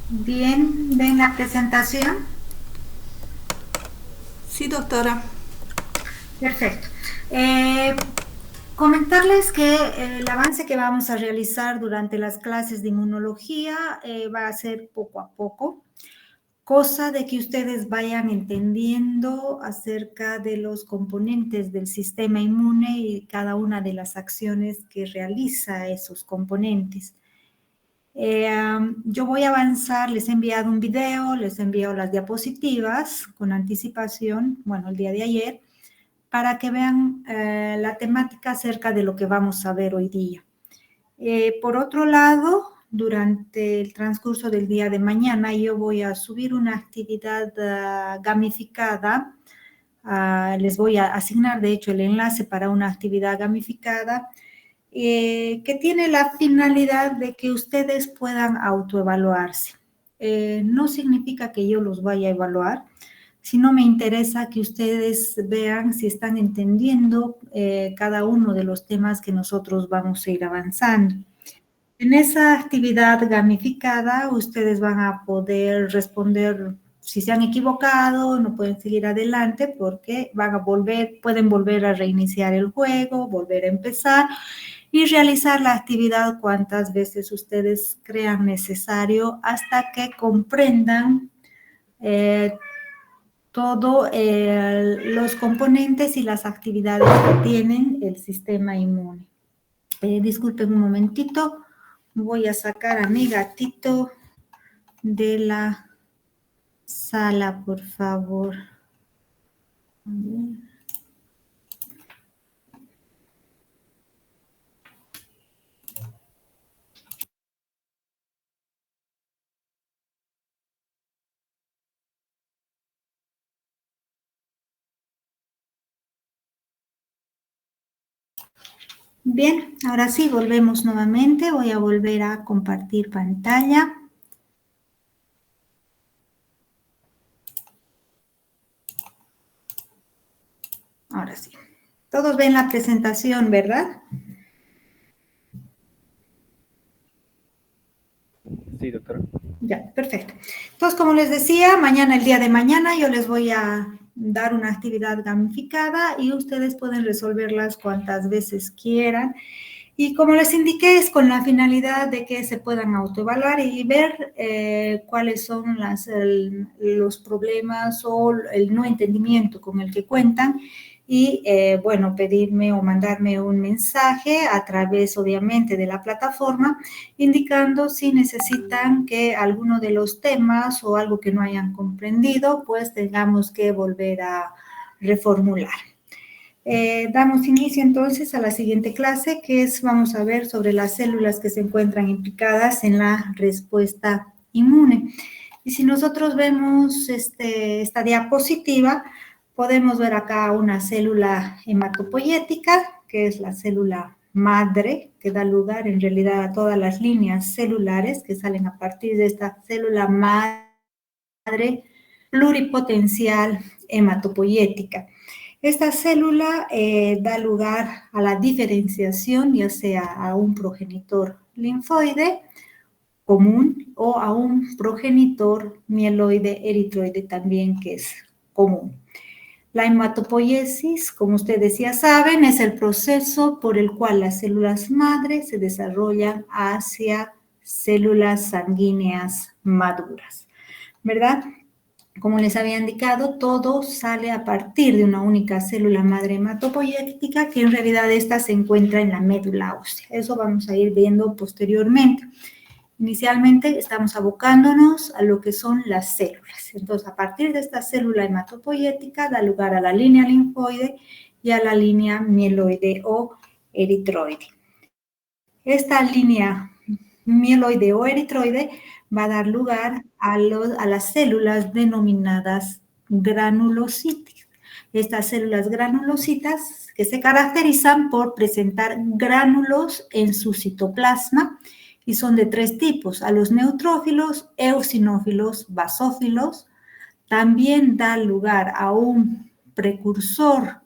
Bien, ven la presentación. Sí, doctora. Perfecto. Eh, Comentarles que el avance que vamos a realizar durante las clases de inmunología va a ser poco a poco, cosa de que ustedes vayan entendiendo acerca de los componentes del sistema inmune y cada una de las acciones que realiza esos componentes. Yo voy a avanzar, les he enviado un video, les he enviado las diapositivas con anticipación, bueno, el día de ayer, para que vean la temática acerca de lo que vamos a ver hoy día. Por otro lado, durante el transcurso del día de mañana, yo voy a subir una actividad gamificada. Les voy a asignar, de hecho, el enlace para una actividad gamificada que tiene la finalidad de que ustedes puedan autoevaluarse. No significa que yo los vaya a evaluar, sino me interesa que ustedes vean si están entendiendo cada uno de los temas que nosotros vamos a ir avanzando. En esa actividad gamificada, ustedes van a poder responder si se han equivocado, no pueden seguir adelante porque van a volver, pueden volver a reiniciar el juego, volver a empezar y realizar la actividad cuantas veces ustedes crean necesario hasta que comprendan eh, todos los componentes y las actividades que tienen el sistema inmune. Disculpen un momentito, voy a sacar a mi gatito de la sala, por favor. Bien, ahora sí, volvemos nuevamente. Voy a volver a compartir pantalla. Ahora sí. Todos ven la presentación, ¿verdad? Sí, doctora. Ya, perfecto. Entonces, como les decía, mañana, el día de mañana, yo les voy a dar una actividad gamificada y ustedes pueden resolverlas cuantas veces quieran. Y como les indiqué, es con la finalidad de que se puedan autoevaluar y ver cuáles son los problemas o el no entendimiento con el que cuentan y, bueno, pedirme o mandarme un mensaje a través, obviamente, de la plataforma, indicando si necesitan que alguno de los temas o algo que no hayan comprendido, pues tengamos que volver a reformular. Damos inicio entonces a la siguiente clase, que es, vamos a ver sobre las células que se encuentran implicadas en la respuesta inmune. Y si nosotros vemos esta diapositiva, podemos ver acá una célula hematopoyética, que es la célula madre, que da lugar en realidad a todas las líneas celulares que salen a partir de esta célula madre pluripotencial hematopoyética. Esta célula da lugar a la diferenciación, ya sea a un progenitor linfoide común o a un progenitor mieloide eritroide también, que es común. La hematopoiesis, como ustedes ya saben, es el proceso por el cual las células madre se desarrollan hacia células sanguíneas maduras, ¿verdad? Como les había indicado, todo sale a partir de una única célula madre hematopoyética, que en realidad esta se encuentra en la médula ósea. Eso vamos a ir viendo posteriormente. Inicialmente estamos abocándonos a lo que son las células. Entonces, a partir de esta célula hematopoyética da lugar a la línea linfoide y a la línea mieloide o eritroide. Esta línea mieloide o eritroide va a dar lugar a las células denominadas granulocitos. Estas células granulocitas que se caracterizan por presentar gránulos en su citoplasma y son de tres tipos: a los neutrófilos, eosinófilos, basófilos. También da lugar a un precursor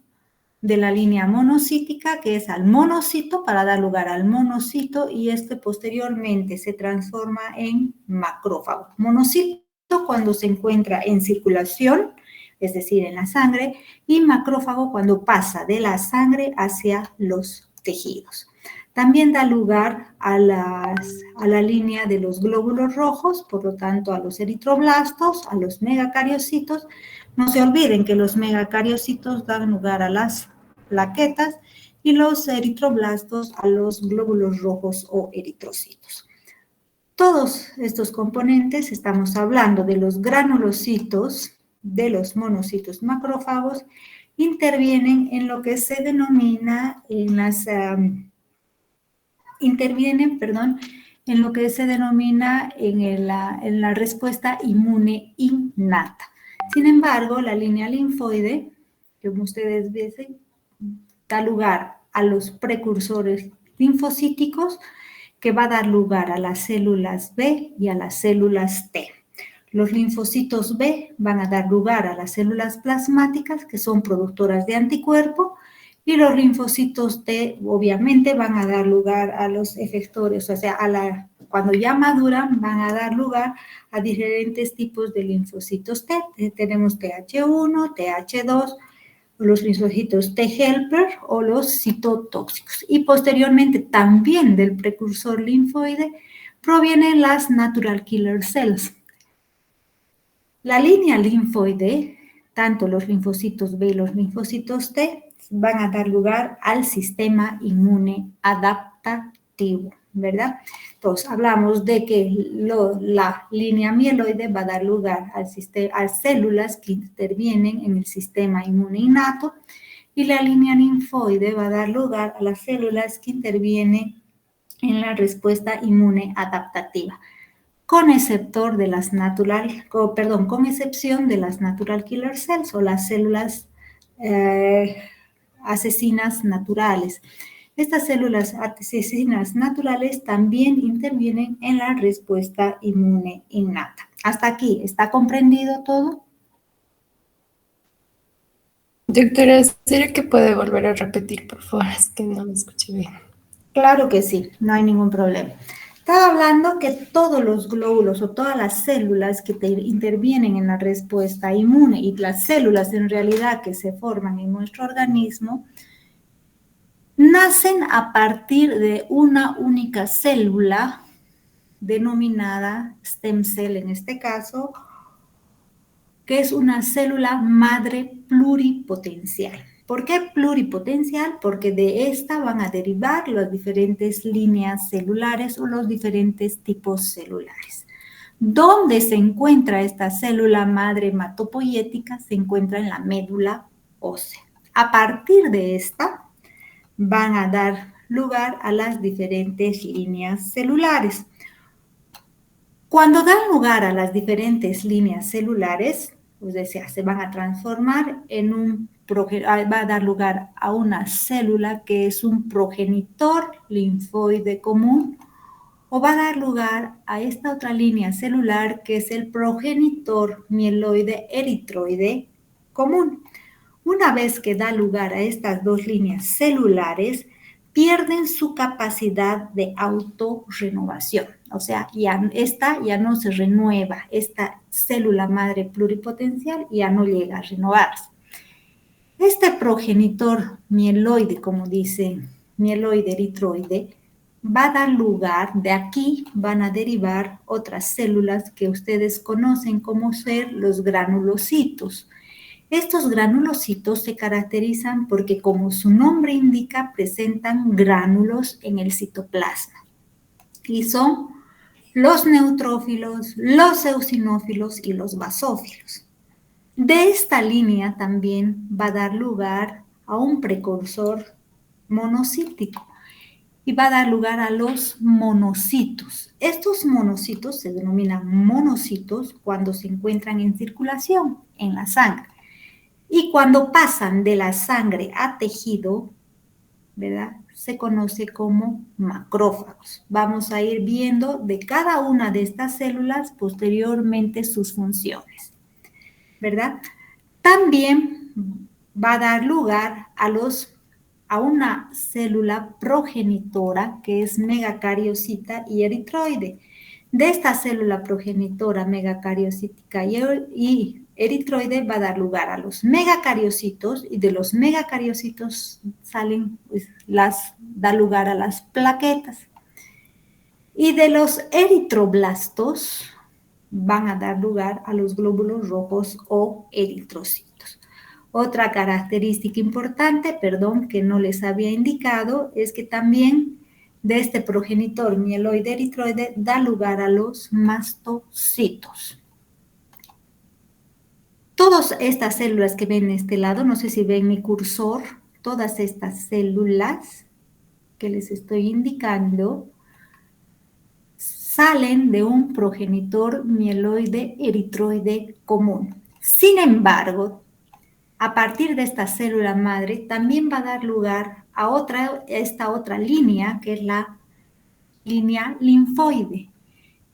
de la línea monocítica, que es al monocito, para dar lugar al monocito, y este posteriormente se transforma en macrófago. Monocito cuando se encuentra en circulación, es decir, en la sangre, y macrófago cuando pasa de la sangre hacia los tejidos. También da lugar a la línea de los glóbulos rojos, por lo tanto a los eritroblastos, a los megacariocitos. No se olviden que los megacariocitos dan lugar a las plaquetas y los eritroblastos a los glóbulos rojos o eritrocitos. Todos estos componentes, estamos hablando de los granulocitos, de los monocitos macrófagos, intervienen en lo que se denomina en la respuesta inmune innata. Sin embargo, la línea linfoide, como ustedes ven, da lugar a los precursores linfocíticos, que va a dar lugar a las células B y a las células T. Los linfocitos B van a dar lugar a las células plasmáticas, que son productoras de anticuerpo, y los linfocitos T, obviamente, van a dar lugar a los efectores, o sea, cuando ya maduran, van a dar lugar a diferentes tipos de linfocitos T. Tenemos TH1, TH2, los linfocitos T-helper o los citotóxicos. Y posteriormente, también del precursor linfoide, provienen las natural killer cells. La línea linfoide, tanto los linfocitos B y los linfocitos T, van a dar lugar al sistema inmune adaptativo, ¿verdad? Entonces, hablamos de que la línea mieloide va a dar lugar a células que intervienen en el sistema inmune innato, y la línea linfoide va a dar lugar a las células que intervienen en la respuesta inmune adaptativa, con excepción de las natural killer cells o las células asesinas naturales. Estas células asesinas naturales también intervienen en la respuesta inmune innata. ¿Hasta aquí está comprendido todo? Doctora, ¿será que puede volver a repetir, por favor? Es que no me escuché bien. Claro que sí, no hay ningún problema. Estaba hablando que todos los glóbulos o todas las células que intervienen en la respuesta inmune, y las células en realidad que se forman en nuestro organismo, nacen a partir de una única célula denominada stem cell en este caso, que es una célula madre pluripotencial. ¿Por qué pluripotencial? Porque de esta van a derivar las diferentes líneas celulares o los diferentes tipos celulares. ¿Dónde se encuentra esta célula madre hematopoyética? Se encuentra en la médula ósea. A partir de esta van a dar lugar a las diferentes líneas celulares. Cuando dan lugar a las diferentes líneas celulares, o sea, se van a transformar va a dar lugar a una célula que es un progenitor linfoide común, o va a dar lugar a esta otra línea celular que es el progenitor mieloide eritroide común. Una vez que da lugar a estas dos líneas celulares, pierden su capacidad de autorrenovación. O sea, esta ya no se renueva, esta célula madre pluripotencial ya no llega a renovarse. Este progenitor mieloide, como dicen, mieloide eritroide, va a dar lugar, de aquí van a derivar otras células que ustedes conocen como ser los granulocitos. Estos granulocitos se caracterizan porque, como su nombre indica, presentan gránulos en el citoplasma. Y son los neutrófilos, los eosinófilos y los basófilos. De esta línea también va a dar lugar a un precursor monocítico y va a dar lugar a los monocitos. Estos monocitos se denominan monocitos cuando se encuentran en circulación en la sangre. Y cuando pasan de la sangre a tejido, ¿verdad?, se conoce como macrófagos. Vamos a ir viendo de cada una de estas células posteriormente sus funciones, ¿verdad? También va a dar lugar a una célula progenitora que es megacariocita y eritroide. De esta célula progenitora megacariocítica y eritroide va a dar lugar a los megacariocitos, y de los megacariocitos salen, pues, da lugar a las plaquetas. Y de los eritroblastos van a dar lugar a los glóbulos rojos o eritrocitos. Otra característica importante, perdón, que no les había indicado, es que también de este progenitor mieloide eritroide da lugar a los mastocitos. Todas estas células que ven en este lado, no sé si ven mi cursor, todas estas células que les estoy indicando salen de un progenitor mieloide eritroide común. Sin embargo, a partir de esta célula madre también va a dar lugar a esta otra línea, que es la línea linfoide,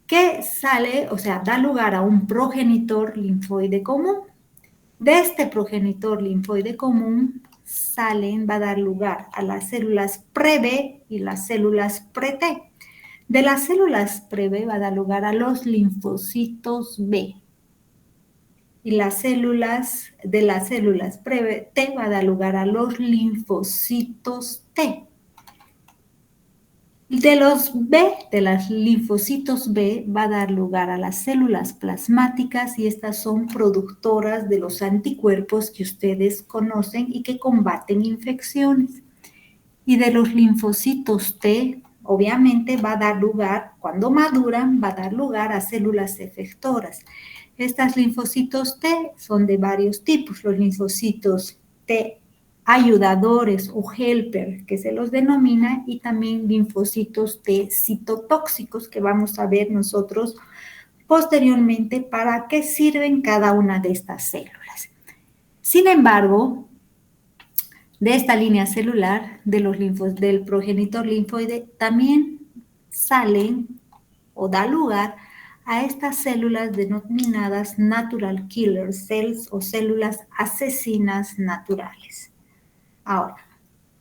que sale, o sea, da lugar a un progenitor linfoide común. De este progenitor linfoide común va a dar lugar a las células pre-B y las células pre-T. De las células pre-B va a dar lugar a los linfocitos B. Y de las células pre-T va a dar lugar a los linfocitos T. De los linfocitos B va a dar lugar a las células plasmáticas, y estas son productoras de los anticuerpos que ustedes conocen y que combaten infecciones. Y de los linfocitos T, obviamente va a dar lugar, cuando maduran, va a dar lugar a células efectoras. Estos linfocitos T son de varios tipos, los linfocitos T ayudadores o helper, que se los denomina, y también linfocitos T citotóxicos, que vamos a ver nosotros posteriormente para qué sirven cada una de estas células. Sin embargo, de esta línea celular del progenitor linfoide también salen o da lugar a estas células denominadas natural killer cells o células asesinas naturales. Ahora,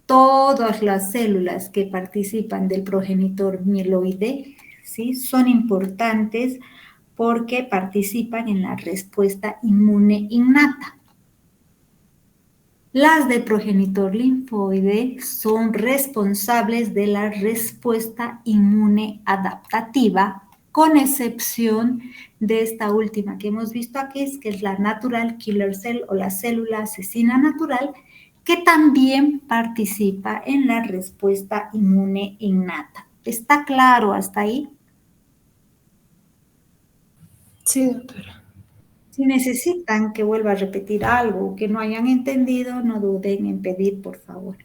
todas las células que participan del progenitor mieloide, ¿sí?, son importantes porque participan en la respuesta inmune innata. Las de progenitor linfoide son responsables de la respuesta inmune adaptativa, con excepción de esta última que hemos visto aquí, que es la natural killer cell o la célula asesina natural, que también participa en la respuesta inmune innata. ¿Está claro hasta ahí? Sí, doctora. Si necesitan que vuelva a repetir algo que no hayan entendido, no duden en pedir, por favor.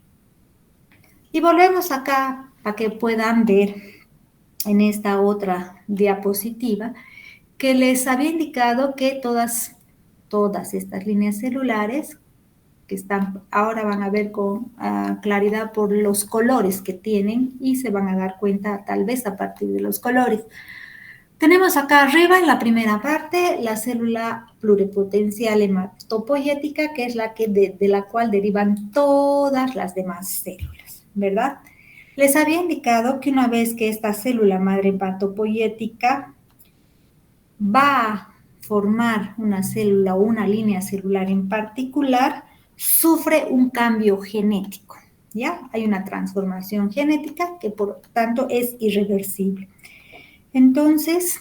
Y volvemos acá para que puedan ver en esta otra diapositiva que les había indicado que todas estas líneas celulares que están, ahora van a ver con claridad por los colores que tienen, y se van a dar cuenta tal vez a partir de los colores. Tenemos acá arriba en la primera parte la célula pluripotencial hematopoyética, que es la que de la cual derivan todas las demás células, ¿verdad? Les había indicado que una vez que esta célula madre hematopoyética va a formar una célula o una línea celular en particular, sufre un cambio genético, ¿ya? Hay una transformación genética que por tanto es irreversible. Entonces,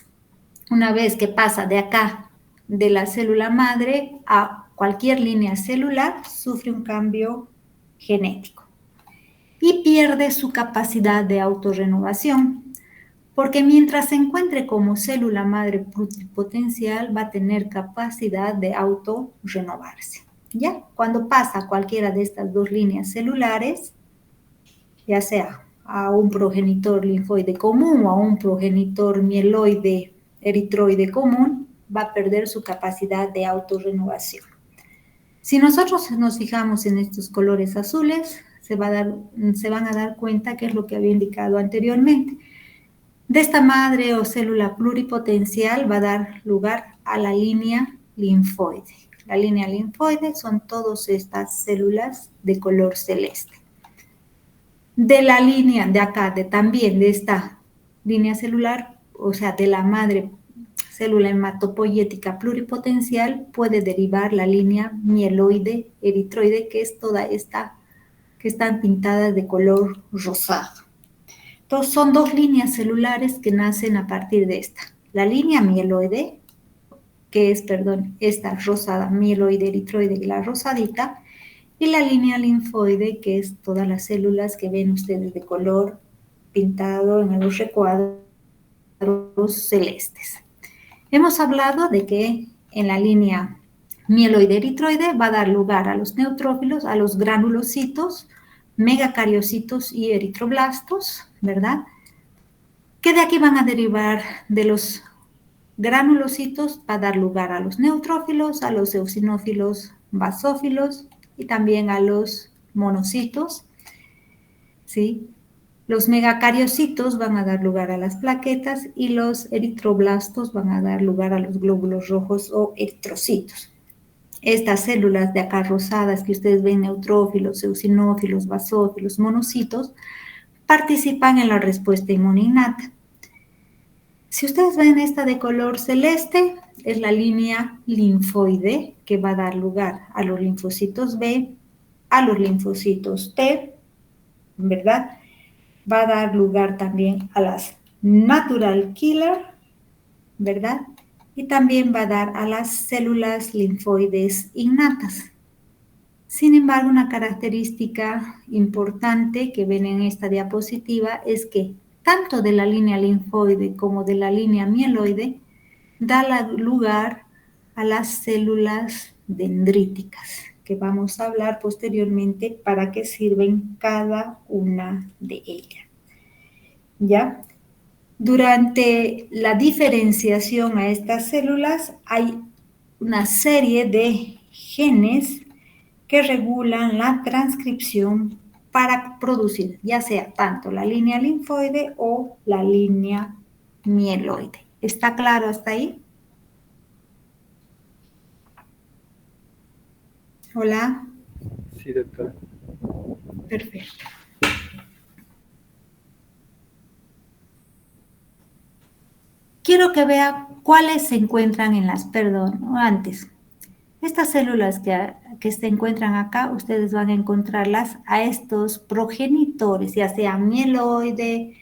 una vez que pasa de acá, de la célula madre a cualquier línea celular, sufre un cambio genético y pierde su capacidad de autorrenovación, porque mientras se encuentre como célula madre pluripotencial va a tener capacidad de autorrenovarse. ¿Ya? Cuando pasa a cualquiera de estas dos líneas celulares, ya sea a un progenitor linfoide común o a un progenitor mieloide eritroide común, va a perder su capacidad de autorrenovación. Si nosotros nos fijamos en estos colores azules, se van a dar cuenta que es lo que había indicado anteriormente. De esta madre o célula pluripotencial va a dar lugar a la línea linfoide. la línea linfoide, son todas estas células de color celeste. De la línea de acá, también de esta línea celular, o sea, de la madre célula hematopoyética pluripotencial, puede derivar la línea mieloide eritroide, que es toda esta que están pintadas de color rosado. Entonces, son dos líneas celulares que nacen a partir de esta. La línea mieloide, que es, perdón, esta rosada, mieloide eritroide, la rosadita, y la línea linfoide, que es todas las células que ven ustedes de color pintado en los recuadros celestes. Hemos hablado de que en la línea mieloide eritroide va a dar lugar a los neutrófilos, a los granulocitos, megacariocitos y eritroblastos, ¿verdad? Que de aquí van a derivar de los granulocitos, va a dar lugar a los neutrófilos, a los eosinófilos basófilos y también a los monocitos, ¿sí? Los megacariocitos van a dar lugar a las plaquetas y los eritroblastos van a dar lugar a los glóbulos rojos o eritrocitos. Estas células de acá rosadas que ustedes ven, neutrófilos, eosinófilos, basófilos, monocitos, participan en la respuesta inmune innata. Si ustedes ven esta de color celeste, es la línea linfoide que va a dar lugar a los linfocitos B, a los linfocitos T, ¿verdad? Va a dar lugar también a las natural killer, ¿verdad? Y también va a dar a las células linfoides innatas. Sin embargo, una característica importante que ven en esta diapositiva es que tanto de la línea linfoide como de la línea mieloide da lugar a las células dendríticas, que vamos a hablar posteriormente para qué sirven cada una de ellas. ¿Ya? Durante la diferenciación a estas células hay una serie de genes que regulan la transcripción para producir ya sea tanto la línea linfoide o la línea mieloide. ¿Está claro hasta ahí? Hola. Sí, doctora. Perfecto. Quiero que vea cuáles se encuentran en las, antes. Estas células que se encuentran acá, ustedes van a encontrarlas a estos progenitores, ya sea mieloide,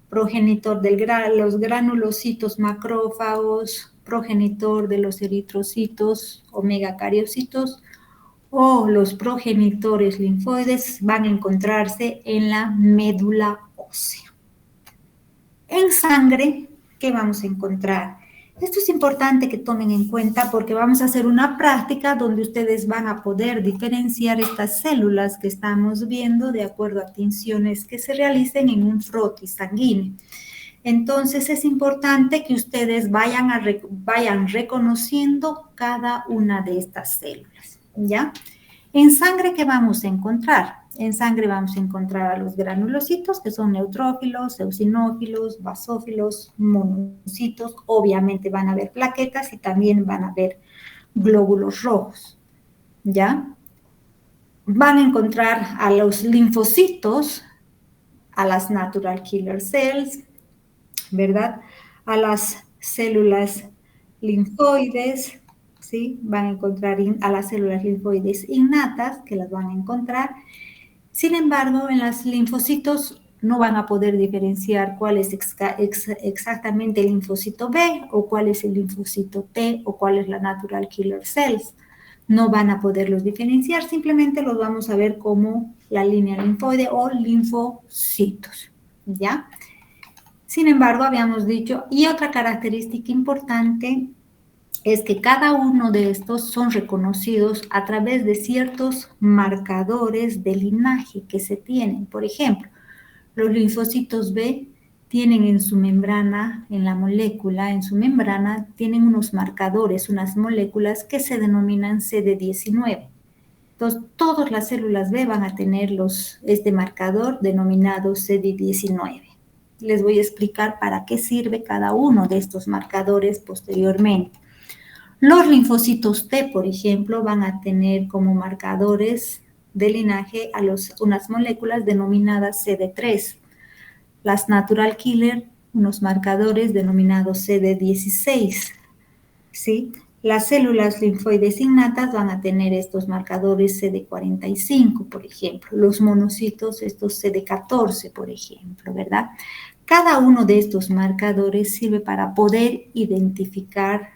progenitor de los granulocitos macrófagos, progenitor de los eritrocitos o megacariocitos, o los progenitores linfoides van a encontrarse en la médula ósea. En sangre, ¿qué vamos a encontrar? Esto es importante que tomen en cuenta porque vamos a hacer una práctica donde ustedes van a poder diferenciar estas células que estamos viendo de acuerdo a tinciones que se realicen en un frotis sanguíneo. Entonces es importante que ustedes vayan reconociendo cada una de estas células, ¿ya? En sangre, ¿qué vamos a encontrar? En sangre vamos a encontrar a los granulocitos, que son neutrófilos, eosinófilos, basófilos, monocitos. Obviamente van a haber plaquetas y también van a haber glóbulos rojos, ¿ya? Van a encontrar a los linfocitos, a las natural killer cells, ¿verdad? A las células linfoides, ¿sí? Van a encontrar a las células linfoides innatas, que las van a encontrar. Sin embargo, en los linfocitos no van a poder diferenciar cuál es exactamente el linfocito B o cuál es el linfocito T o cuál es la natural killer cells. No van a poderlos diferenciar, simplemente los vamos a ver como la línea linfoide o linfocitos, ¿ya? Sin embargo, habíamos dicho, y otra característica importante es que cada uno de estos son reconocidos a través de ciertos marcadores de linaje que se tienen. Por ejemplo, los linfocitos B tienen en su membrana, en la molécula, en su membrana, tienen unos marcadores, unas moléculas que se denominan CD19. Entonces, todas las células B van a tener este marcador denominado CD19. Les voy a explicar para qué sirve cada uno de estos marcadores posteriormente. Los linfocitos T, por ejemplo, van a tener como marcadores de linaje a unas moléculas denominadas CD3. Las natural killer, unos marcadores denominados CD16. ¿Sí? Las células linfoides innatas van a tener estos marcadores CD45, por ejemplo. Los monocitos, estos CD14, por ejemplo, ¿verdad? Cada uno de estos marcadores sirve para poder identificar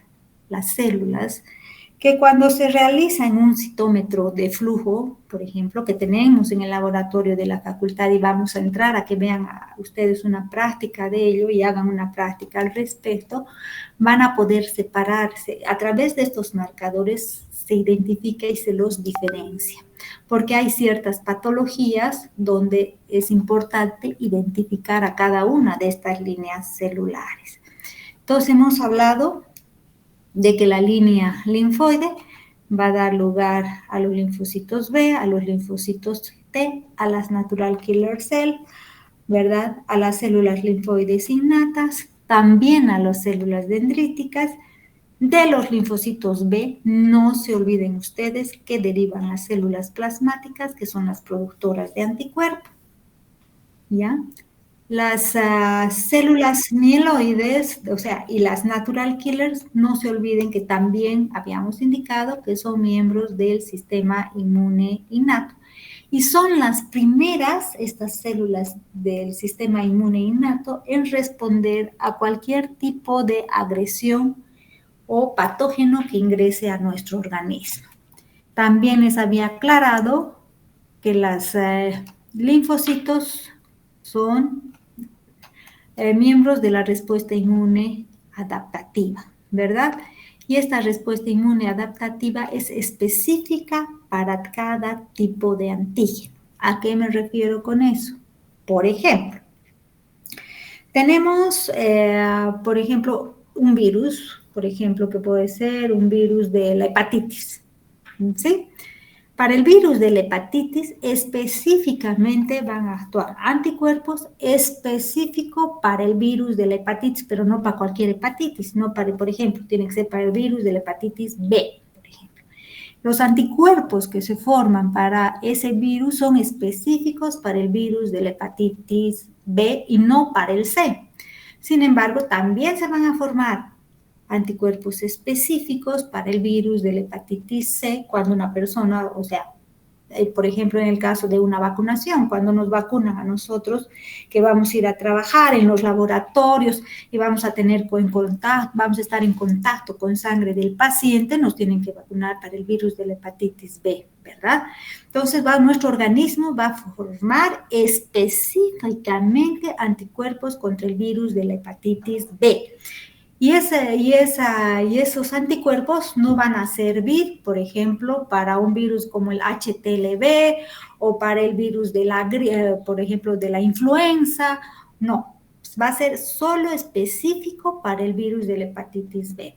las células que cuando se realiza en un citómetro de flujo, por ejemplo, que tenemos en el laboratorio de la facultad y vamos a entrar a que vean a ustedes una práctica de ello y hagan una práctica al respecto, van a poder separarse. A través de estos marcadores se identifica y se los diferencia, porque hay ciertas patologías donde es importante identificar a cada una de estas líneas celulares. Entonces hemos hablado de que la línea linfoide va a dar lugar a los linfocitos B, a los linfocitos T, a las natural killer cell, ¿verdad? A las células linfoides innatas, también a las células dendríticas. De los linfocitos B, no se olviden ustedes que derivan las células plasmáticas, que son las productoras de anticuerpos, ¿ya? Las células mieloides, o sea, y las natural killers, no se olviden que también habíamos indicado que son miembros del sistema inmune innato. Y son las primeras, estas células del sistema inmune innato, en responder a cualquier tipo de agresión o patógeno que ingrese a nuestro organismo. También les había aclarado que los linfocitos son miembros de la respuesta inmune adaptativa, ¿verdad? Y esta respuesta inmune adaptativa es específica para cada tipo de antígeno. ¿A qué me refiero con eso? Por ejemplo, tenemos, por ejemplo, un virus, por ejemplo, que puede ser un virus de la hepatitis, ¿sí? Para el virus de la hepatitis específicamente van a actuar anticuerpos específicos para el virus de la hepatitis, pero no para cualquier hepatitis, no para, por ejemplo, tiene que ser para el virus de la hepatitis B, por ejemplo. Los anticuerpos que se forman para ese virus son específicos para el virus de la hepatitis B y no para el C. Sin embargo, también se van a formar anticuerpos específicos para el virus de la hepatitis C cuando una persona, o sea, por ejemplo, en el caso de una vacunación, cuando nos vacunan a nosotros, que vamos a ir a trabajar en los laboratorios y vamos a tener vamos a estar en contacto con sangre del paciente, nos tienen que vacunar para el virus de la hepatitis B, ¿verdad? Entonces, nuestro organismo va a formar específicamente anticuerpos contra el virus de la hepatitis B. Y esos anticuerpos no van a servir, por ejemplo, para un virus como el HTLV o para el virus de por ejemplo, de la influenza. No, va a ser solo específico para el virus de la hepatitis B.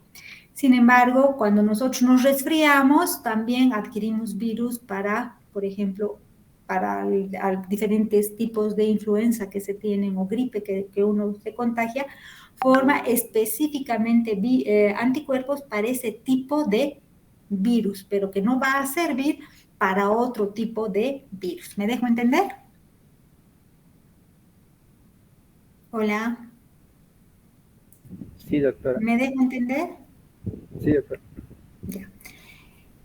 Sin embargo, cuando nosotros nos resfriamos, también adquirimos virus para, por ejemplo, para diferentes tipos de influenza que se tienen o gripe que uno se contagia, forma específicamente anticuerpos para ese tipo de virus, pero que no va a servir para otro tipo de virus. ¿Me dejo entender? Hola. Sí, doctora. ¿Me dejo entender? Sí, doctora. Ya.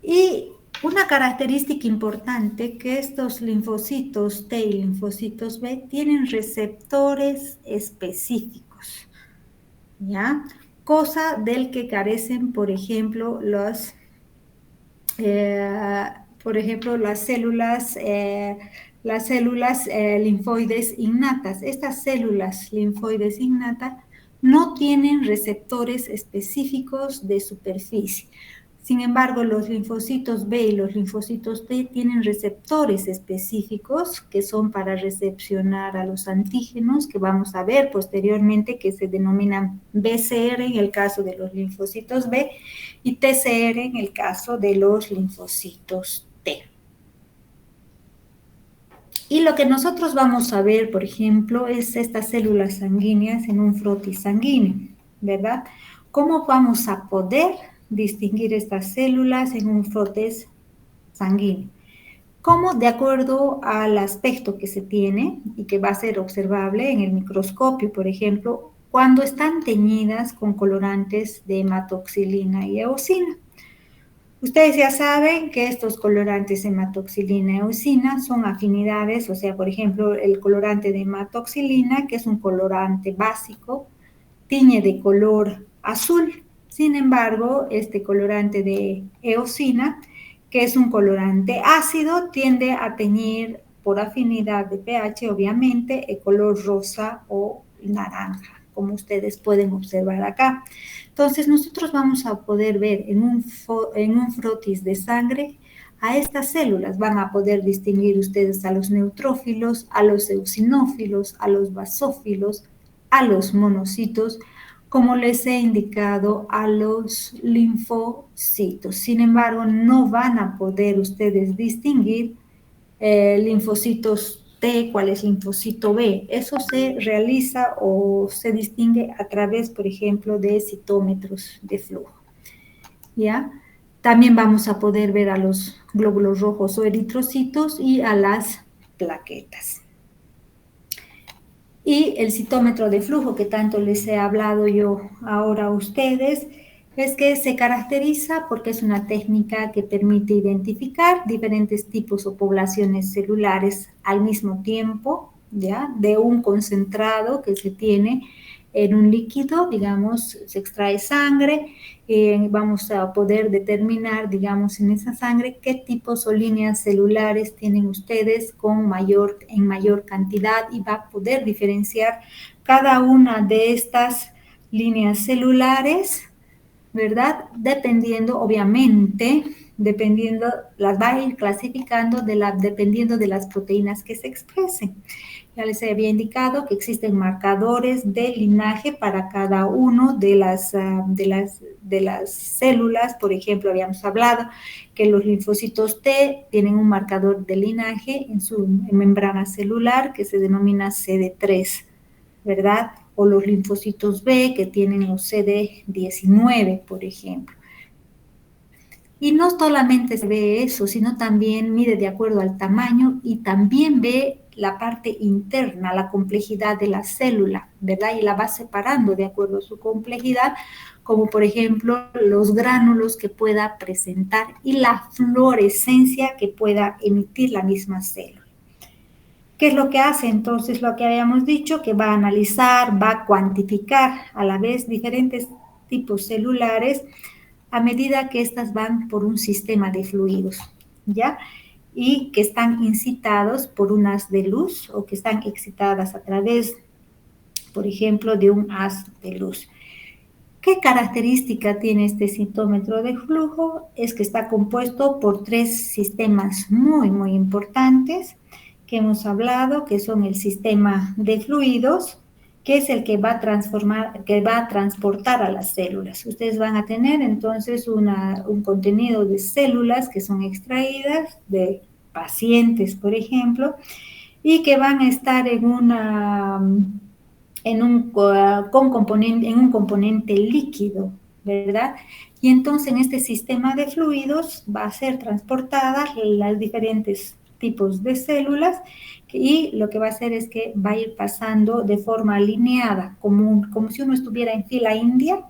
Y una característica importante que estos linfocitos T y linfocitos B tienen receptores específicos, ¿ya? Cosa del que carecen, por ejemplo, las células linfoides innatas. Estas células linfoides innatas no tienen receptores específicos de superficie. Sin embargo, los linfocitos B y los linfocitos T tienen receptores específicos que son para recepcionar a los antígenos, que vamos a ver posteriormente que se denominan BCR en el caso de los linfocitos B y TCR en el caso de los linfocitos T. Y lo que nosotros vamos a ver, por ejemplo, es estas células sanguíneas en un frotis sanguíneo, ¿verdad? ¿Cómo vamos a poder distinguir estas células en un frotes sanguíneo. Como de acuerdo al aspecto que se tiene y que va a ser observable en el microscopio, por ejemplo, cuando están teñidas con colorantes de hematoxilina y eosina. Ustedes ya saben que estos colorantes hematoxilina y eosina son afinidades, o sea, por ejemplo, el colorante de hematoxilina, que es un colorante básico, tiñe de color azul. Sin embargo, este colorante de eosina, que es un colorante ácido, tiende a teñir por afinidad de pH, obviamente, el color rosa o naranja, como ustedes pueden observar acá. Entonces, nosotros vamos a poder ver en un frotis de sangre a estas células. Van a poder distinguir ustedes a los neutrófilos, a los eosinófilos, a los basófilos, a los monocitos, como les he indicado, a los linfocitos. Sin embargo, no van a poder ustedes distinguir linfocitos T, cuál es linfocito B. Eso se realiza o se distingue a través, por ejemplo, de citómetros de flujo. ¿Ya? También vamos a poder ver a los glóbulos rojos o eritrocitos y a las plaquetas. Y el citómetro de flujo que tanto les he hablado yo ahora a ustedes es que se caracteriza porque es una técnica que permite identificar diferentes tipos o poblaciones celulares al mismo tiempo, ¿ya? De un concentrado que se tiene en un líquido, digamos, se extrae sangre, vamos a poder determinar, digamos, en esa sangre qué tipos o líneas celulares tienen ustedes en mayor cantidad y va a poder diferenciar cada una de estas líneas celulares, ¿verdad? Dependiendo, obviamente, las va a ir clasificando dependiendo de las proteínas que se expresen. Ya les había indicado que existen marcadores de linaje para cada uno de las células. Por ejemplo, habíamos hablado que los linfocitos T tienen un marcador de linaje en su membrana celular que se denomina CD3, ¿verdad? O los linfocitos B que tienen los CD19, por ejemplo. Y no solamente se ve eso, sino también mide de acuerdo al tamaño y también ve la parte interna, la complejidad de la célula, ¿verdad? Y la va separando de acuerdo a su complejidad, como por ejemplo los gránulos que pueda presentar y la fluorescencia que pueda emitir la misma célula. ¿Qué es lo que hace? Entonces, lo que habíamos dicho, que va a analizar, va a cuantificar a la vez diferentes tipos celulares a medida que éstas van por un sistema de fluidos, ¿ya? Y que están incitados por un haz de luz o que están excitadas a través, por ejemplo, de un haz de luz. ¿Qué característica tiene este citómetro de flujo? Es que está compuesto por 3 sistemas muy, muy importantes que hemos hablado, que son el sistema de fluidos, que es el que va a transportar a las células. Ustedes van a tener entonces un contenido de células que son extraídas de pacientes, por ejemplo, y que van a estar en un componente líquido, ¿verdad? Y entonces en este sistema de fluidos va a ser transportadas las diferentes tipos de células y lo que va a hacer es que va a ir pasando de forma alineada, como si uno estuviera en fila india,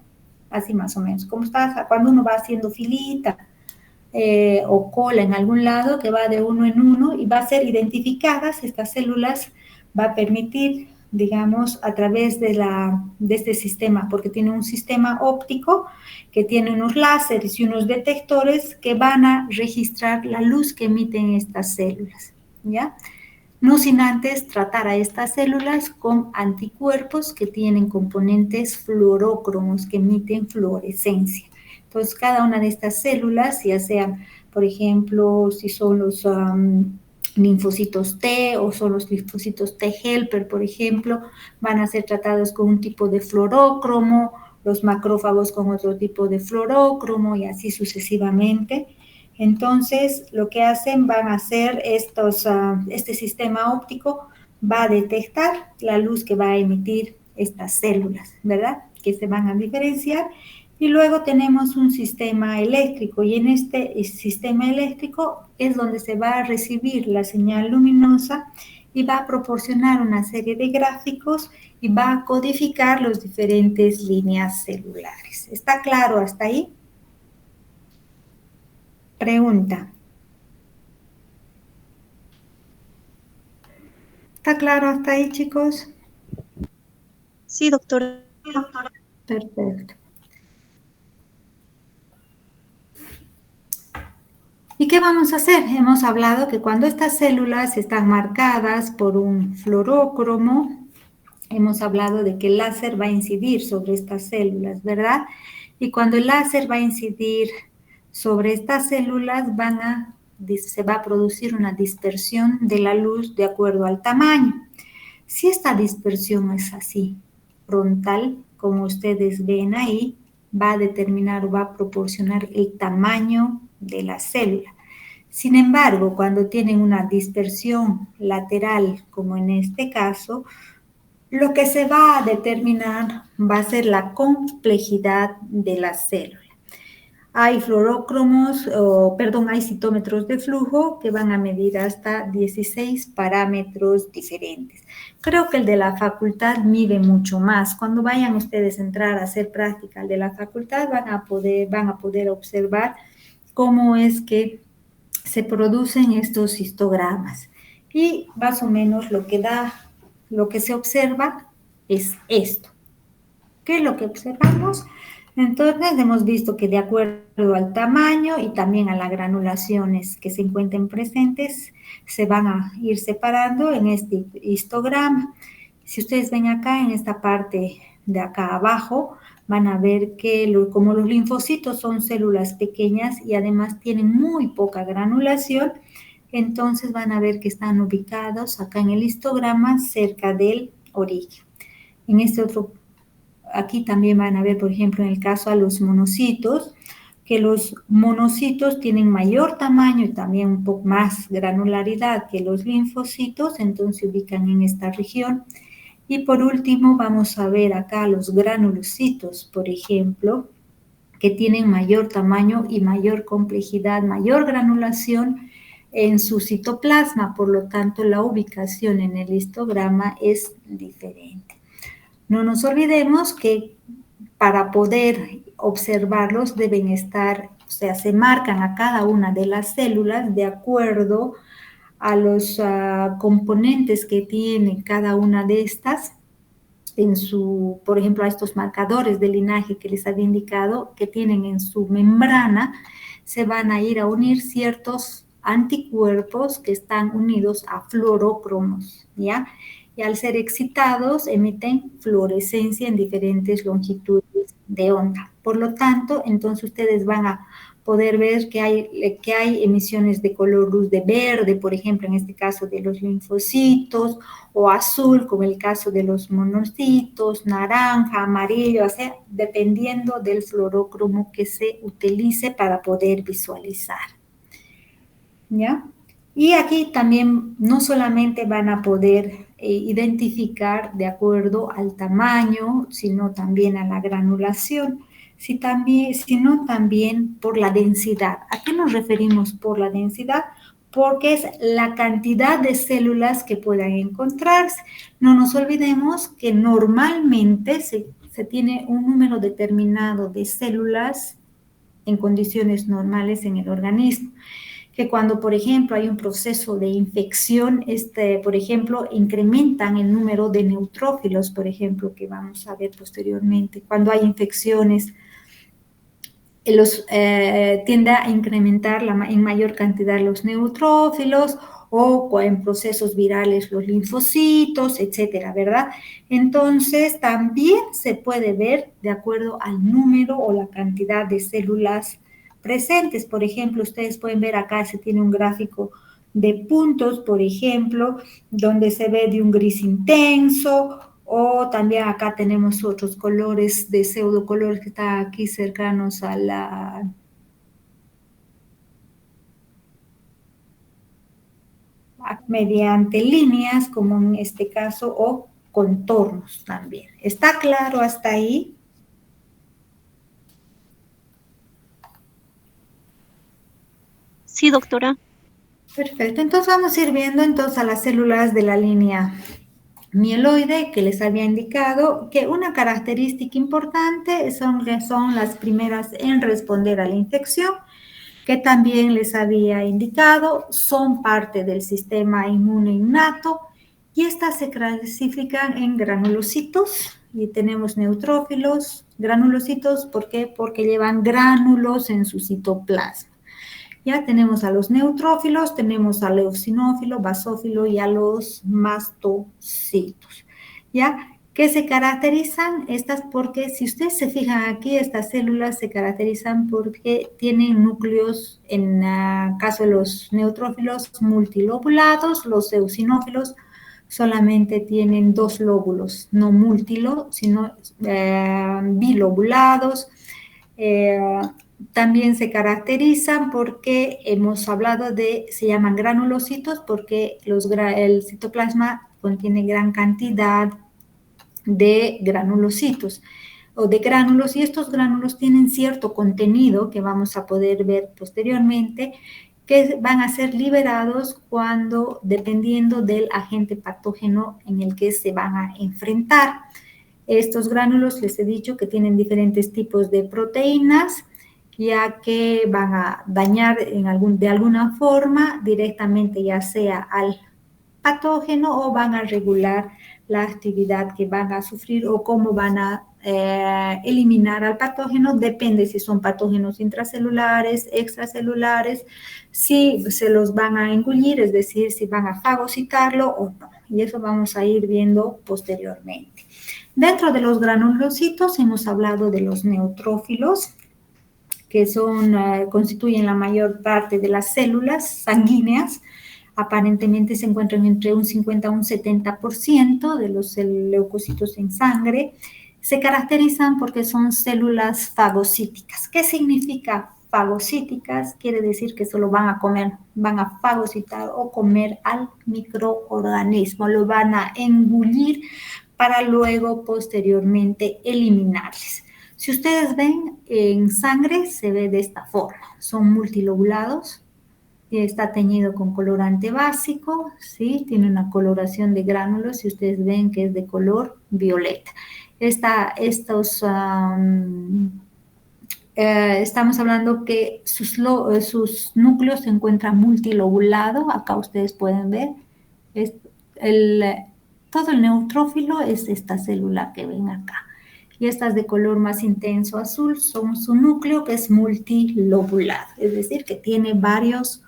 así más o menos, como cuando uno va haciendo filita o cola en algún lado, que va de uno en uno y va a ser identificadas estas células, va a permitir, digamos, a través de este sistema, porque tiene un sistema óptico que tiene unos láseres y unos detectores que van a registrar la luz que emiten estas células, ¿ya? No sin antes tratar a estas células con anticuerpos que tienen componentes fluorócromos que emiten fluorescencia. Entonces, cada una de estas células, ya sean, por ejemplo, si son los linfocitos T o son los linfocitos T helper, por ejemplo, van a ser tratados con un tipo de fluorócromo, los macrófagos con otro tipo de fluorócromo y así sucesivamente. Entonces, lo que hacen van a hacer este sistema óptico va a detectar la luz que va a emitir estas células, ¿verdad? Que se van a diferenciar Y luego tenemos un sistema eléctrico y en este sistema eléctrico es donde se va a recibir la señal luminosa y va a proporcionar una serie de gráficos y va a codificar las diferentes líneas celulares. ¿Está claro hasta ahí? Pregunta. ¿Está claro hasta ahí, chicos? Sí, doctora. Perfecto. ¿Y qué vamos a hacer? Hemos hablado que cuando estas células están marcadas por un fluorócromo, hemos hablado de que el láser va a incidir sobre estas células, ¿verdad? Y cuando el láser va a incidir sobre estas células, se va a producir una dispersión de la luz de acuerdo al tamaño. Si esta dispersión es así, frontal, como ustedes ven ahí, va a determinar o va a proporcionar el tamaño de la célula. Sin embargo, cuando tienen una dispersión lateral, como en este caso, lo que se va a determinar va a ser la complejidad de la célula. Hay hay citómetros de flujo que van a medir hasta 16 parámetros diferentes. Creo que el de la facultad mide mucho más. Cuando vayan ustedes a entrar a hacer práctica el de la facultad, van a poder observar cómo es que se producen estos histogramas. Y más o menos lo que se observa es esto. ¿Qué es lo que observamos? Entonces hemos visto que de acuerdo al tamaño y también a las granulaciones que se encuentren presentes, se van a ir separando en este histograma. Si ustedes ven acá en esta parte de acá abajo, van a ver que como los linfocitos son células pequeñas y además tienen muy poca granulación, entonces van a ver que están ubicados acá en el histograma cerca del origen. En este otro aquí también van a ver, por ejemplo, en el caso a los monocitos, que los monocitos tienen mayor tamaño y también un poco más granularidad que los linfocitos, entonces se ubican en esta región. Y por último vamos a ver acá los granulocitos, por ejemplo, que tienen mayor tamaño y mayor complejidad, mayor granulación en su citoplasma, por lo tanto la ubicación en el histograma es diferente. No nos olvidemos que para poder observarlos deben estar, o sea, se marcan a cada una de las células de acuerdo a los componentes que tiene cada una de estas por ejemplo, a estos marcadores de linaje que les había indicado, que tienen en su membrana, se van a ir a unir ciertos anticuerpos que están unidos a fluorócromos, ¿ya? Y al ser excitados emiten fluorescencia en diferentes longitudes de onda. Por lo tanto, entonces ustedes van a poder ver que hay emisiones de color luz de verde, por ejemplo, en este caso de los linfocitos, o azul, como el caso de los monocitos, naranja, amarillo, o sea, dependiendo del fluorócromo que se utilice para poder visualizar. ¿Ya? Y aquí también no solamente van a poder identificar de acuerdo al tamaño, sino también a la granulación, sino también por la densidad. ¿A qué nos referimos por la densidad? Porque es la cantidad de células que puedan encontrarse. No nos olvidemos que normalmente se tiene un número determinado de células en condiciones normales en el organismo, que cuando, por ejemplo, hay un proceso de infección, por ejemplo, incrementan el número de neutrófilos, por ejemplo, que vamos a ver posteriormente. Cuando hay infecciones, tiende a incrementar en mayor cantidad los neutrófilos o en procesos virales los linfocitos, etcétera, ¿verdad? Entonces, también se puede ver de acuerdo al número o la cantidad de células presentes. Por ejemplo, ustedes pueden ver acá, se tiene un gráfico de puntos, por ejemplo, donde se ve de un gris intenso, o también acá tenemos otros colores de pseudocolores que están aquí cercanos a mediante líneas, como en este caso, o contornos también. ¿Está claro hasta ahí? Sí, doctora. Perfecto, entonces vamos a ir viendo entonces a las células de la línea mieloide que les había indicado que una característica importante son las primeras en responder a la infección, que también les había indicado, son parte del sistema inmune innato y estas se clasifican en granulocitos y tenemos neutrófilos, granulocitos, ¿por qué? Porque llevan gránulos en su citoplasma. Ya tenemos a los neutrófilos, tenemos al eosinófilo, basófilo y a los mastocitos. ¿Ya? ¿Qué se caracterizan? Estas porque, si ustedes se fijan aquí, estas células se caracterizan porque tienen núcleos, en el caso de los neutrófilos, multilobulados, los eosinófilos solamente tienen 2 lóbulos, no sino bilobulados. También se caracterizan porque hemos hablado se llaman granulocitos porque el citoplasma contiene gran cantidad de granulocitos o de gránulos y estos gránulos tienen cierto contenido que vamos a poder ver posteriormente que van a ser liberados dependiendo del agente patógeno en el que se van a enfrentar. Estos gránulos les he dicho que tienen diferentes tipos de proteínas, ya que van a dañar de alguna forma directamente ya sea al patógeno o van a regular la actividad que van a sufrir o cómo van a eliminar al patógeno, depende si son patógenos intracelulares, extracelulares, si se los van a engullir, es decir, si van a fagocitarlo o no. Y eso vamos a ir viendo posteriormente. Dentro de los granulocitos hemos hablado de los neutrófilos, que constituyen la mayor parte de las células sanguíneas. Aparentemente se encuentran entre un 50 a un 70% de los leucocitos en sangre. Se caracterizan porque son células fagocíticas. ¿Qué significa fagocíticas? Quiere decir que solo van a fagocitar o comer al microorganismo, lo van a engullir para luego posteriormente eliminarles. Si ustedes ven en sangre se ve de esta forma, son multilobulados, está teñido con colorante básico, ¿sí? Tiene una coloración de gránulos y ustedes ven que es de color violeta. Estamos hablando que sus núcleos se encuentran multilobulados, acá ustedes pueden ver, todo el neutrófilo es esta célula que ven acá. Y estas de color más intenso azul son su núcleo que es multilobulado, es decir, que tiene varios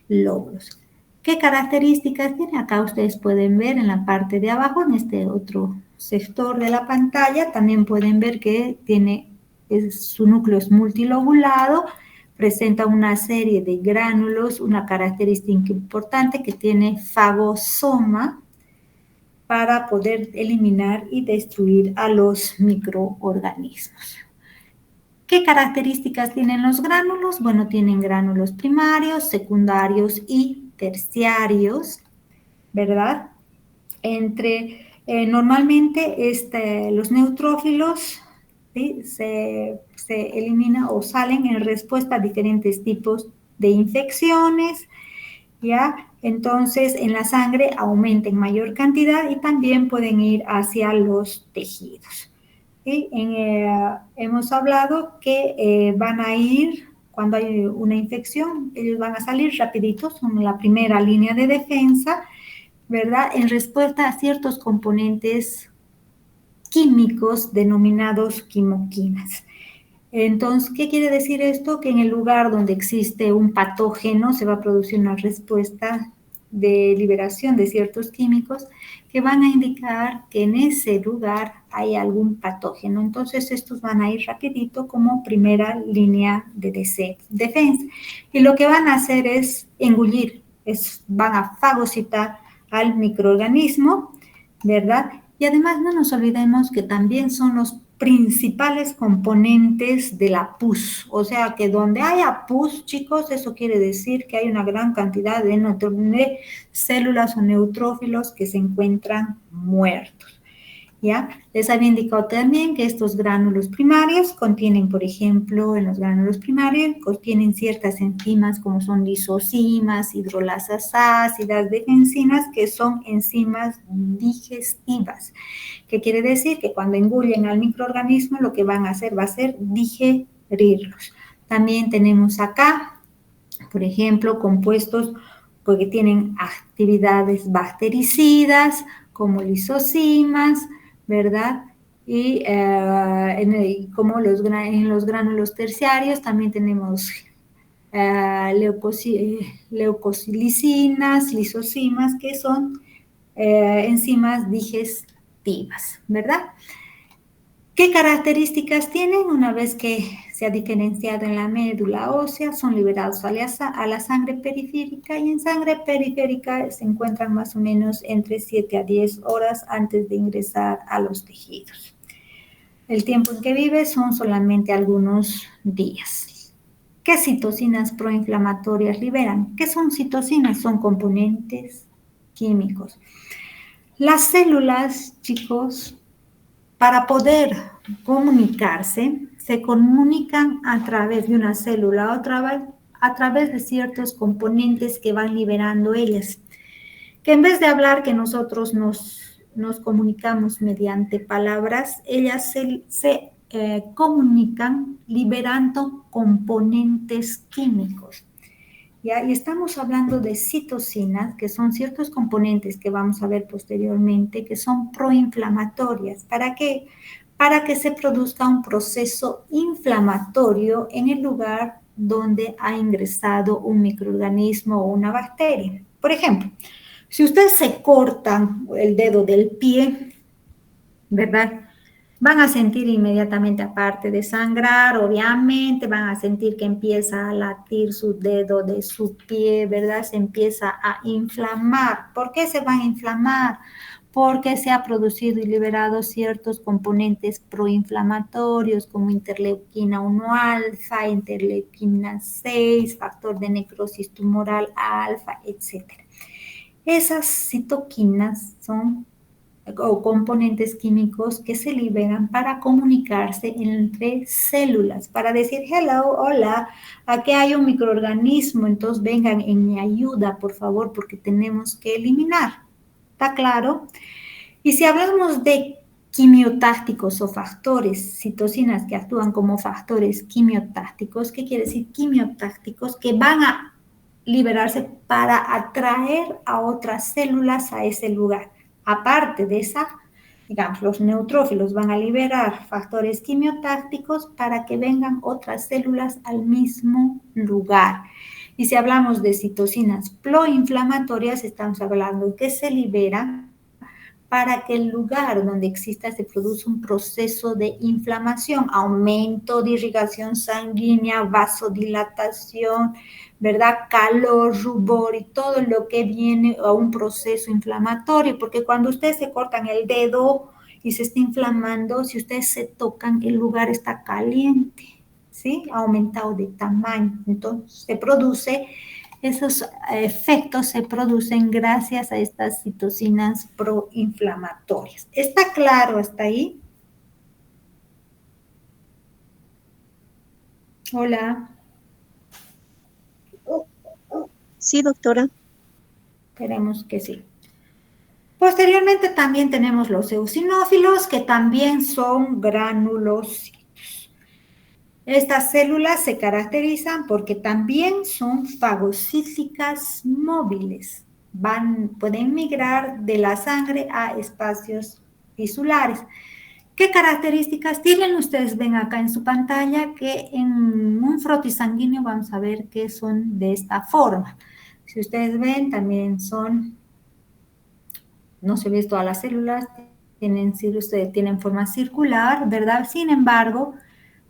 lóbulos. ¿Qué características tiene? Acá ustedes pueden ver en la parte de abajo, en este otro sector de la pantalla, también pueden ver que su núcleo es multilobulado, presenta una serie de gránulos, una característica importante que tiene fagosoma, para poder eliminar y destruir a los microorganismos. ¿Qué características tienen los gránulos? Bueno, tienen gránulos primarios, secundarios y terciarios, ¿verdad? Normalmente los neutrófilos, ¿sí? se eliminan o salen en respuesta a diferentes tipos de infecciones, ¿ya? Entonces, en la sangre aumenta en mayor cantidad y también pueden ir hacia los tejidos. ¿Sí? Hemos hablado que van a ir, cuando hay una infección, ellos van a salir rapiditos, son la primera línea de defensa, ¿verdad? En respuesta a ciertos componentes químicos denominados quimoquinas. Entonces, ¿qué quiere decir esto? Que en el lugar donde existe un patógeno se va a producir una respuesta de liberación de ciertos químicos que van a indicar que en ese lugar hay algún patógeno. Entonces, estos van a ir rapidito como primera línea de defensa. Y lo que van a hacer es engullir, van a fagocitar al microorganismo, ¿verdad? Y además no nos olvidemos que también son los principales componentes de la pus, o sea que donde haya pus, chicos, eso quiere decir que hay una gran cantidad de células o neutrófilos que se encuentran muertos. ¿Ya? Les había indicado también que estos gránulos primarios contienen, por ejemplo, en los gránulos primarios contienen ciertas enzimas como son lisocimas, hidrolasas ácidas, defensinas, que son enzimas digestivas. ¿Qué quiere decir? Que cuando engullen al microorganismo lo que van a hacer va a ser digerirlos. También tenemos acá, por ejemplo, compuestos porque tienen actividades bactericidas como lisocimas, ¿verdad? Y como en los gránulos terciarios también tenemos leucosilicinas, lisocimas, que son enzimas digestivas, ¿verdad? ¿Qué características tienen? Una vez que se ha diferenciado en la médula ósea, son liberados a la sangre periférica, y en sangre periférica se encuentran más o menos entre 7 a 10 horas antes de ingresar a los tejidos. El tiempo en que vive son solamente algunos días. ¿Qué citocinas proinflamatorias liberan? ¿Qué son citocinas? Son componentes químicos. Las células, chicos, para poder comunicarse, se comunican a través de una célula a través de ciertos componentes que van liberando ellas. Que en vez de hablar que nosotros nos comunicamos mediante palabras, ellas se comunican liberando componentes químicos. ¿Ya? Y estamos hablando de citocinas, que son ciertos componentes que vamos a ver posteriormente, que son proinflamatorias. ¿Para qué? Para que se produzca un proceso inflamatorio en el lugar donde ha ingresado un microorganismo o una bacteria. Por ejemplo, si ustedes se cortan el dedo del pie, ¿verdad? Van a sentir inmediatamente, aparte de sangrar, obviamente, van a sentir que empieza a latir su dedo de su pie, ¿verdad? Se empieza a inflamar. ¿Por qué se van a inflamar? Porque se ha producido y liberado ciertos componentes proinflamatorios como interleuquina 1 alfa, interleuquina 6, factor de necrosis tumoral alfa, etc. Esas citoquinas son o componentes químicos que se liberan para comunicarse entre células, para decir, hello, hola, aquí hay un microorganismo, entonces vengan en mi ayuda, por favor, porque tenemos que eliminar. ¿Está claro? Y si hablamos de quimiotácticos o factores, citocinas que actúan como factores quimiotácticos, ¿qué quiere decir quimiotácticos? Que van a liberarse para atraer a otras células a ese lugar. Aparte de esa, digamos, los neutrófilos van a liberar factores quimiotácticos para que vengan otras células al mismo lugar. Y si hablamos de citocinas proinflamatorias, estamos hablando de que se liberan para que el lugar donde exista se produce un proceso de inflamación, aumento de irrigación sanguínea, vasodilatación, ¿verdad? Calor, rubor y todo lo que viene a un proceso inflamatorio, porque cuando ustedes se cortan el dedo y se está inflamando, si ustedes se tocan, el lugar está caliente, ¿sí? Ha aumentado de tamaño, entonces se produce. Esos efectos se producen gracias a estas citocinas proinflamatorias. ¿Está claro hasta ahí? Hola. Sí, doctora. Esperemos que sí. Posteriormente también tenemos los eosinófilos, que también son granulocitos. Estas células se caracterizan porque también son fagocíticas móviles. Pueden migrar de la sangre a espacios tisulares. ¿Qué características tienen? Ustedes ven acá en su pantalla que en un frotis sanguíneo vamos a ver que son de esta forma. Si ustedes ven, también son, no se ve todas las células, tienen forma circular, ¿verdad? Sin embargo,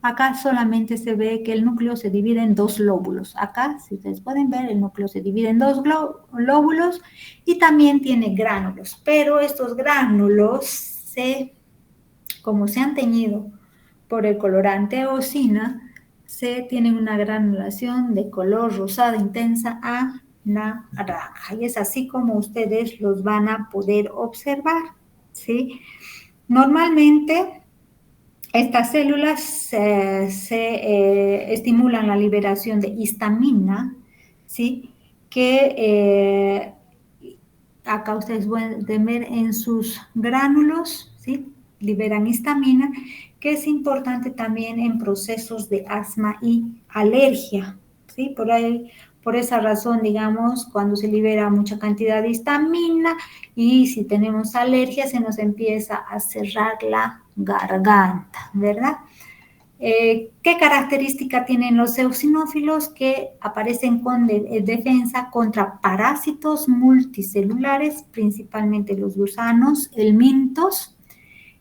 acá solamente se ve que el núcleo se divide en dos lóbulos. Acá, si ustedes pueden ver, el núcleo se divide en dos lóbulos y también tiene gránulos. Pero estos gránulos, como se han teñido por el colorante eosina, tienen una granulación de color rosada intensa a naranja. Y es así como ustedes los van a poder observar, ¿sí? Normalmente, estas células estimulan la liberación de histamina, ¿sí? Que acá ustedes pueden ver en sus gránulos, ¿sí? Liberan histamina, que es importante también en procesos de asma y alergia, ¿sí? Por ahí, por esa razón, digamos, cuando se libera mucha cantidad de histamina y si tenemos alergia, se nos empieza a cerrar la garganta, ¿verdad? ¿Qué característica tienen los eosinófilos? Que aparecen con defensa contra parásitos multicelulares, principalmente los gusanos, helmintos,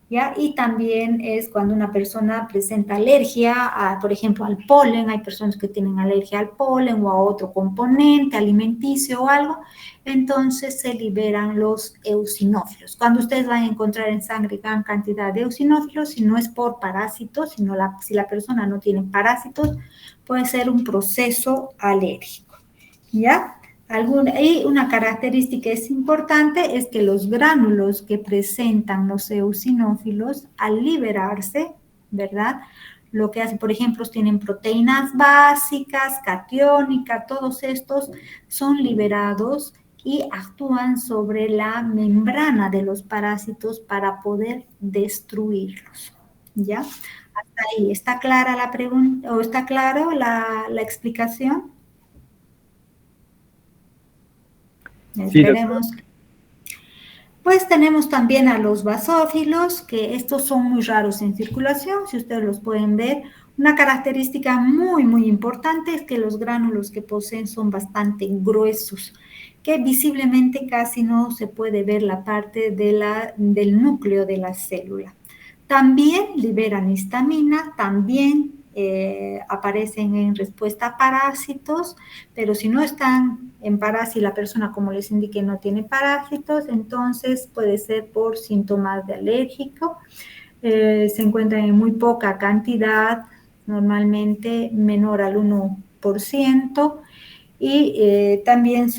¿ya? Y también es cuando una persona presenta alergia, por ejemplo, al polen. Hay personas que tienen alergia al polen o a otro componente alimenticio o algo, entonces se liberan los eosinófilos. Cuando ustedes van a encontrar en sangre gran cantidad de eosinófilos, si no es por parásitos, sino si la persona no tiene parásitos, puede ser un proceso alérgico, ¿ya? Y una característica es importante es que los gránulos que presentan los eosinófilos al liberarse, ¿verdad? Lo que hace, por ejemplo, tienen proteínas básicas, catiónica, todos estos son liberados y actúan sobre la membrana de los parásitos para poder destruirlos, ¿ya? Hasta ahí, ¿está clara la pregunta o está claro la explicación? Sí, doctora. Esperemos. Pues tenemos también a los basófilos, que estos son muy raros en circulación, si ustedes los pueden ver. Una característica muy, muy importante es que los gránulos que poseen son bastante gruesos, que visiblemente casi no se puede ver la parte del núcleo de la célula. También liberan histamina, también aparecen en respuesta a parásitos, pero si no están en parásitos, si la persona, como les indiqué, no tiene parásitos, entonces puede ser por síntomas de alérgico. Se encuentran en muy poca cantidad, normalmente menor al 1%, y también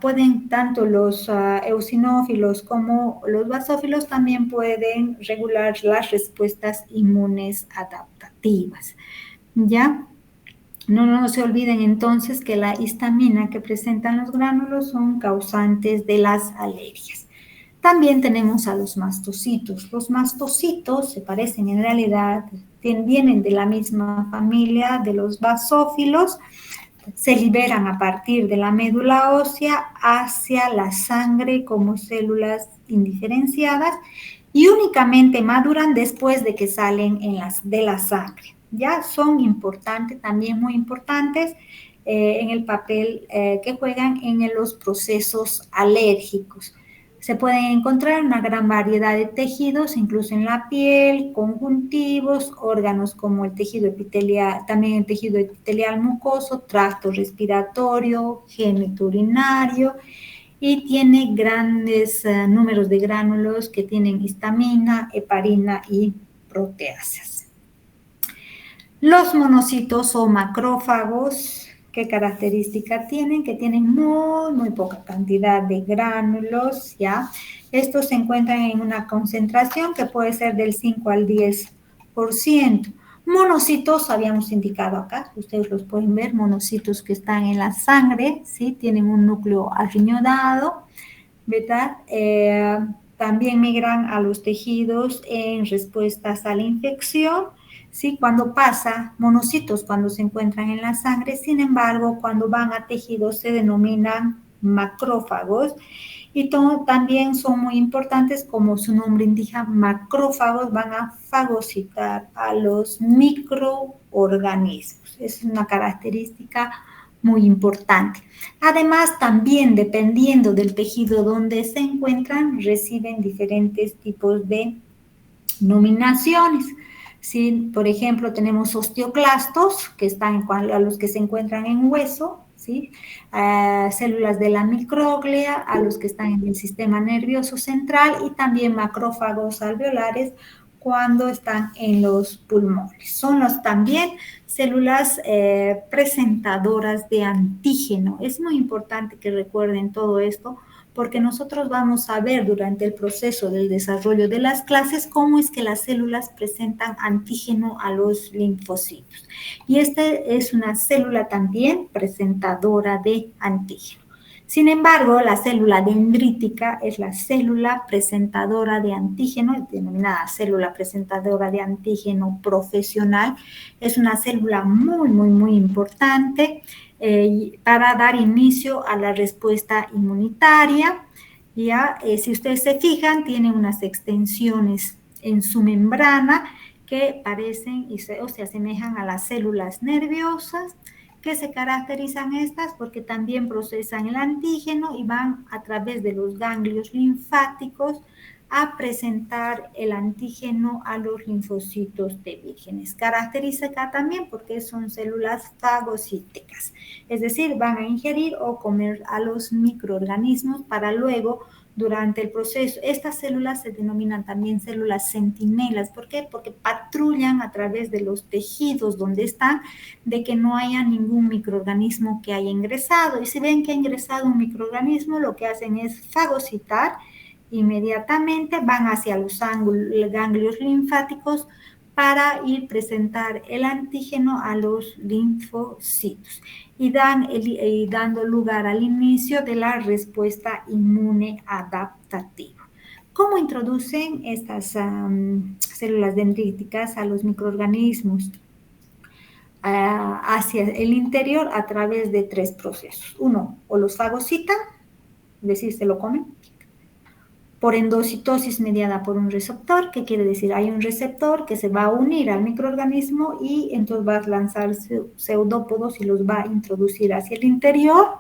pueden tanto los eosinófilos como los basófilos también pueden regular las respuestas inmunes adaptativas, ¿ya? No se olviden entonces que la histamina que presentan los gránulos son causantes de las alergias. También tenemos a los mastocitos. Los mastocitos se parecen en realidad, vienen de la misma familia de los basófilos, se liberan a partir de la médula ósea hacia la sangre como células indiferenciadas y únicamente maduran después de que salen de la sangre. Ya son importantes, también muy importantes en el papel que juegan en los procesos alérgicos. Se pueden encontrar una gran variedad de tejidos, incluso en la piel, conjuntivos, órganos como el tejido epitelial, también el tejido epitelial mucoso, tracto respiratorio, genitourinario, y tiene grandes números de gránulos que tienen histamina, heparina y proteasas. Los monocitos o macrófagos, ¿qué característica tienen? Que tienen muy, muy poca cantidad de gránulos, ¿ya? Estos se encuentran en una concentración que puede ser del 5 al 10%. Monocitos, habíamos indicado acá, ustedes los pueden ver, monocitos que están en la sangre, ¿sí? Tienen un núcleo arriñonado, ¿verdad? También migran a los tejidos en respuestas a la infección, ¿sí? Cuando pasa, monocitos cuando se encuentran en la sangre, sin embargo, cuando van a tejidos se denominan macrófagos y también son muy importantes, como su nombre indica, macrófagos van a fagocitar a los microorganismos. Es una característica muy importante. Además, también dependiendo del tejido donde se encuentran, reciben diferentes tipos de nominaciones. ¿Sí? Por ejemplo, tenemos osteoclastos, que están a los que se encuentran en hueso, ¿sí? Células de la micróglea, a los que están en el sistema nervioso central, y también macrófagos alveolares cuando están en los pulmones. Son también células presentadoras de antígeno. Es muy importante que recuerden todo esto, porque nosotros vamos a ver durante el proceso del desarrollo de las clases cómo es que las células presentan antígeno a los linfocitos. Y esta es una célula también presentadora de antígeno. Sin embargo, la célula dendrítica es la célula presentadora de antígeno, denominada célula presentadora de antígeno profesional. Es una célula muy importante para dar inicio a la respuesta inmunitaria. Ya, si ustedes se fijan, tiene unas extensiones en su membrana que parecen o se asemejan a las células nerviosas. ¿Qué se caracterizan estas? Porque también procesan el antígeno y van a través de los ganglios linfáticos a presentar el antígeno a los linfocitos T vírgenes. Característica también porque son células fagocíticas, es decir, van a ingerir o comer a los microorganismos para luego, durante el proceso, estas células se denominan también células centinelas. ¿Por qué? Porque patrullan a través de los tejidos donde están, de que no haya ningún microorganismo que haya ingresado. Y si ven que ha ingresado un microorganismo, lo que hacen es fagocitar, inmediatamente van hacia los ganglios linfáticos para ir presentar el antígeno a los linfocitos y dando lugar al inicio de la respuesta inmune adaptativa. ¿Cómo introducen estas células dendríticas a los microorganismos? Hacia el interior a través de 3 procesos. Uno, o los fagocitan, es decir, se lo comen, por endocitosis mediada por un receptor. ¿Qué quiere decir? Hay un receptor que se va a unir al microorganismo y entonces va a lanzar pseudópodos y los va a introducir hacia el interior,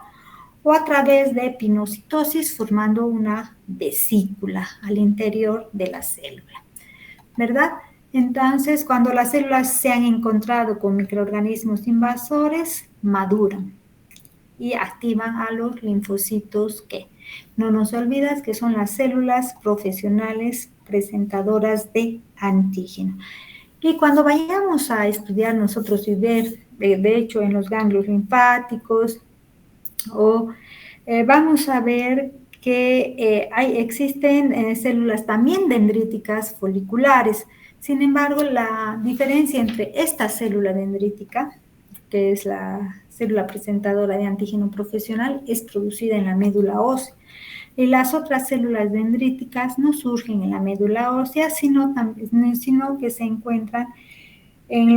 o a través de pinocitosis formando una vesícula al interior de la célula, ¿verdad? Entonces, cuando las células se han encontrado con microorganismos invasores, maduran y activan a los linfocitos que no nos olvidas que son las células profesionales presentadoras de antígeno. Y cuando vayamos a estudiar nosotros y ver, de hecho, en los ganglios linfáticos, vamos a ver que existen células también dendríticas foliculares. Sin embargo, la diferencia entre esta célula dendrítica, que es la célula presentadora de antígeno profesional, es producida en la médula ósea. Y las otras células dendríticas no surgen en la médula ósea, sino que se encuentran en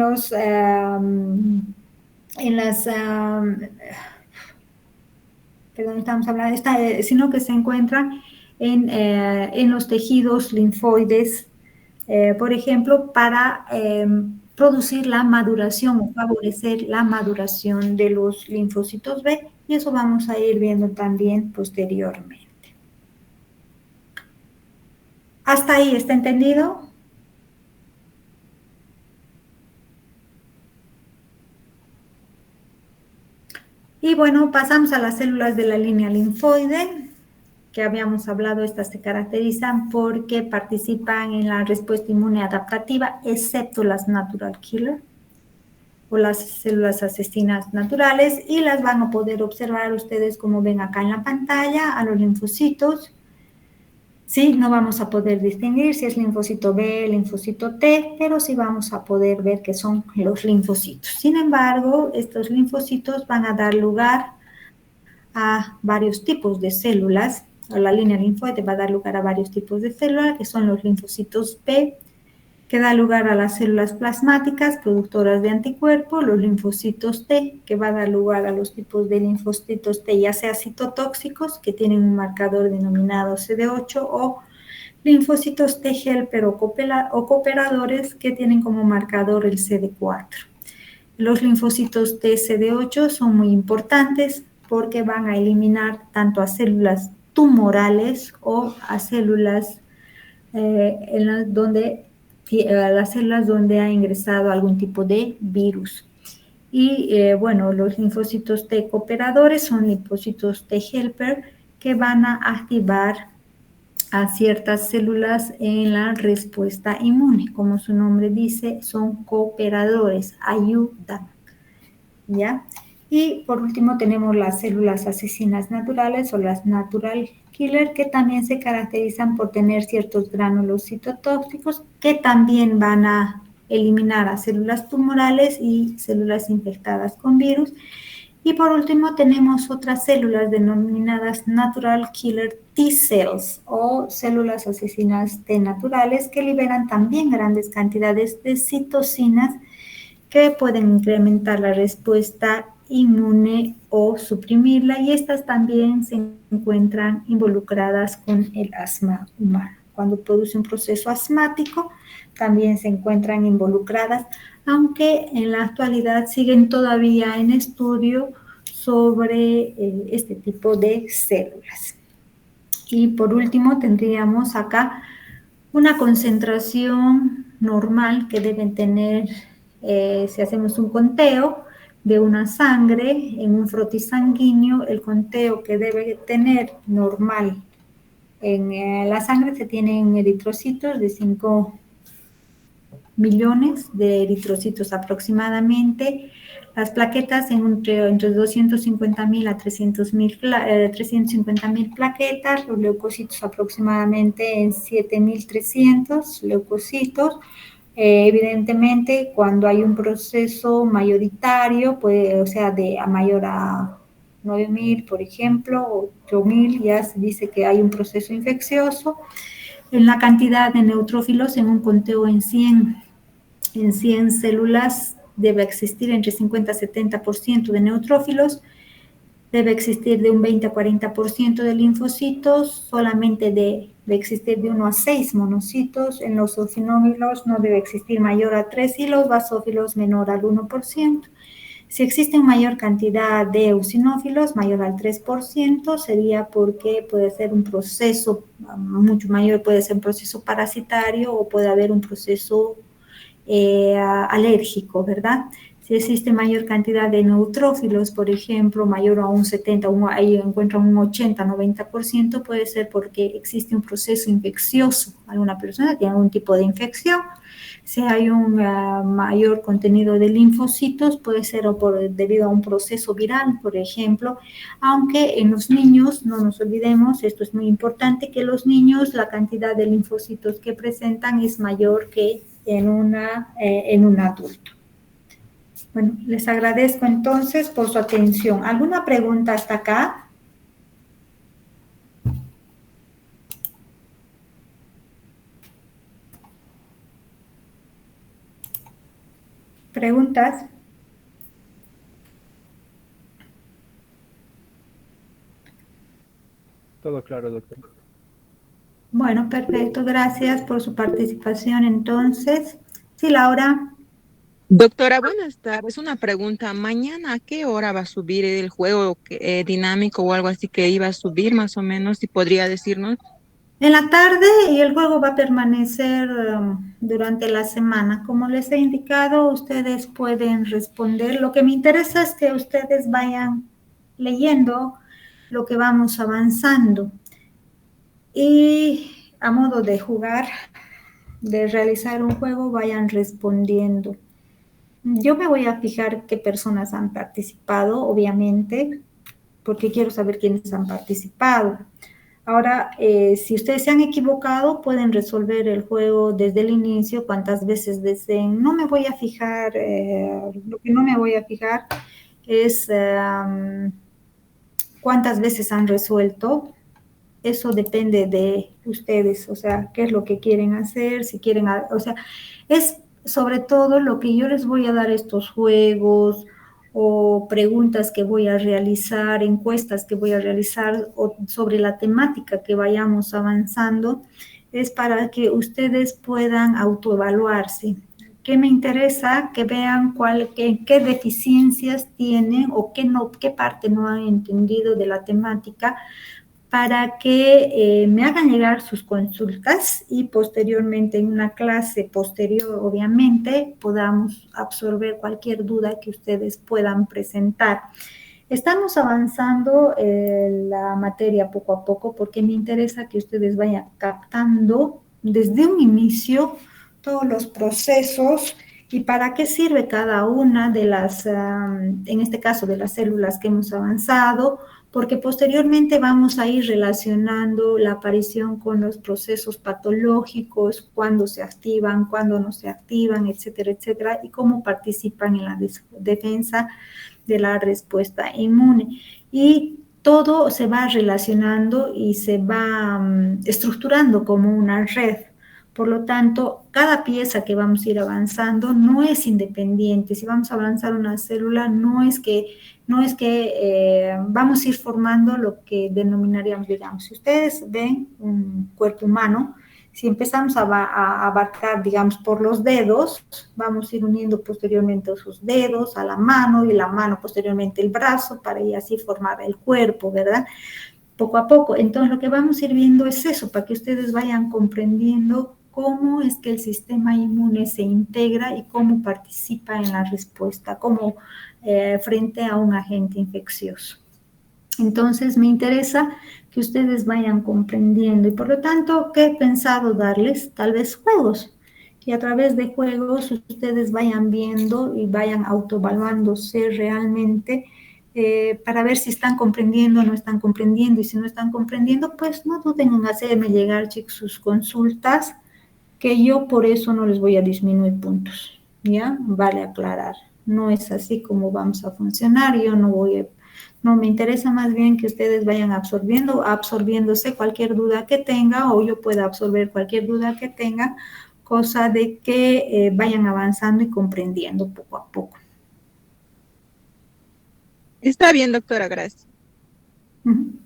sino que se encuentran en los tejidos linfoides, por ejemplo, para producir la maduración o favorecer la maduración de los linfocitos B, y eso vamos a ir viendo también posteriormente. ¿Hasta ahí está entendido? Y bueno, pasamos a las células de la línea linfoide, que habíamos hablado. Estas se caracterizan porque participan en la respuesta inmune adaptativa, excepto las natural killer o las células asesinas naturales, y las van a poder observar ustedes como ven acá en la pantalla, a los linfocitos. Sí, no vamos a poder distinguir si es linfocito B, linfocito T, pero sí vamos a poder ver que son los linfocitos. Sin embargo, estos linfocitos van a dar lugar a varios tipos de células. La línea linfoide va a dar lugar a varios tipos de células, que son los linfocitos B, que da lugar a las células plasmáticas productoras de anticuerpos, los linfocitos T, que va a dar lugar a los tipos de linfocitos T, ya sea citotóxicos, que tienen un marcador denominado CD8, o linfocitos T helper o cooperadores, que tienen como marcador el CD4. Los linfocitos T CD8 son muy importantes porque van a eliminar tanto a células tumorales o a células las células donde ha ingresado algún tipo de virus. Y bueno, los linfocitos T cooperadores son linfocitos T helper que van a activar a ciertas células en la respuesta inmune. Como su nombre dice, son cooperadores, ayudan, ¿ya? Y por último tenemos las células asesinas naturales o las natural killer, que también se caracterizan por tener ciertos gránulos citotóxicos que también van a eliminar a células tumorales y células infectadas con virus. Y por último tenemos otras células denominadas natural killer T cells o células asesinas T naturales que liberan también grandes cantidades de citocinas que pueden incrementar la respuesta inmune o suprimirla, y estas también se encuentran involucradas con el asma humano. Cuando produce un proceso asmático, también se encuentran involucradas, aunque en la actualidad siguen todavía en estudio sobre este tipo de células. Y por último tendríamos acá una concentración normal que deben tener, si hacemos un conteo de una sangre en un frotis sanguíneo, el conteo que debe tener normal en la sangre se tiene en eritrocitos de 5 millones de eritrocitos aproximadamente, las plaquetas entre 250.000 a 350.000 plaquetas, los leucocitos aproximadamente en 7.300 leucocitos. Evidentemente, cuando hay un proceso mayoritario, o sea, de a mayor a 9.000, por ejemplo, o 8.000, ya se dice que hay un proceso infeccioso. En la cantidad de neutrófilos en un conteo en 100 células debe existir entre 50 a 70% de neutrófilos, debe existir de un 20 a 40% de linfocitos, solamente debe existir de 1 a 6 monocitos, en los eosinófilos no debe existir mayor a 3 y los basófilos menor al 1%. Si existe mayor cantidad de eosinófilos, mayor al 3%, sería porque puede ser un proceso mucho mayor, puede ser un proceso parasitario o puede haber un proceso alérgico, ¿verdad? Si existe mayor cantidad de neutrófilos, por ejemplo, mayor a un 70, ahí encuentran un 80, 90%, puede ser porque existe un proceso infeccioso. Alguna persona tiene algún tipo de infección. Si hay un mayor contenido de linfocitos, puede ser debido a un proceso viral, por ejemplo, aunque en los niños, no nos olvidemos, esto es muy importante, que los niños la cantidad de linfocitos que presentan es mayor que en un adulto. Bueno, les agradezco entonces por su atención. ¿Alguna pregunta hasta acá? ¿Preguntas? Todo claro, doctor. Bueno, perfecto. Gracias por su participación entonces. Sí, Laura. Doctora, buenas tardes. Una pregunta. ¿Mañana a qué hora va a subir el juego dinámico o algo así que iba a subir más o menos? Si podría decirnos. En la tarde, y el juego va a permanecer durante la semana. Como les he indicado, ustedes pueden responder. Lo que me interesa es que ustedes vayan leyendo lo que vamos avanzando. Y a modo de jugar, de realizar un juego, vayan respondiendo. Yo me voy a fijar qué personas han participado, obviamente, porque quiero saber quiénes han participado. Ahora, si ustedes se han equivocado, pueden resolver el juego desde el inicio, cuantas veces deseen. No me voy a fijar, lo que no me voy a fijar es cuántas veces han resuelto. Eso depende de ustedes, o sea, qué es lo que quieren hacer, si quieren, o sea, es sobre todo lo que yo les voy a dar estos juegos o preguntas que voy a realizar, encuestas que voy a realizar o sobre la temática que vayamos avanzando, es para que ustedes puedan autoevaluarse. ¿Qué me interesa? Que vean qué deficiencias tienen o qué parte no han entendido de la temática, para que me hagan llegar sus consultas y posteriormente en una clase posterior, obviamente, podamos absorber cualquier duda que ustedes puedan presentar. Estamos avanzando la materia poco a poco porque me interesa que ustedes vayan captando desde un inicio todos los procesos ¿Y para qué sirve cada una de las, en este caso, de las células que hemos avanzado? Porque posteriormente vamos a ir relacionando la aparición con los procesos patológicos, cuándo se activan, cuándo no se activan, etcétera, etcétera, y cómo participan en la defensa de la respuesta inmune. Y todo se va relacionando y se va estructurando como una red. Por lo tanto, cada pieza que vamos a ir avanzando no es independiente. Si vamos a avanzar una célula, no es que vamos a ir formando lo que denominaríamos, digamos, si ustedes ven un cuerpo humano, si empezamos a abarcar, digamos, por los dedos, vamos a ir uniendo posteriormente esos dedos a la mano y la mano posteriormente el brazo para y así formar el cuerpo, ¿verdad? Poco a poco. Entonces, lo que vamos a ir viendo es eso, para que ustedes vayan comprendiendo cómo es que el sistema inmune se integra y cómo participa en la respuesta, como frente a un agente infeccioso. Entonces, me interesa que ustedes vayan comprendiendo y por lo tanto, ¿qué he pensado darles? Tal vez juegos. Y a través de juegos ustedes vayan viendo y vayan autoevaluándose realmente para ver si están comprendiendo o no están comprendiendo. Y si no están comprendiendo, pues no duden en hacerme llegar, chicos, sus consultas, que yo por eso no les voy a disminuir puntos, ¿ya? Vale aclarar. No es así como vamos a funcionar. Yo no voy a... No, me interesa más bien que ustedes vayan absorbiéndose cualquier duda que tenga o yo pueda absorber cualquier duda que tenga, cosa de que vayan avanzando y comprendiendo poco a poco. Está bien, doctora, gracias.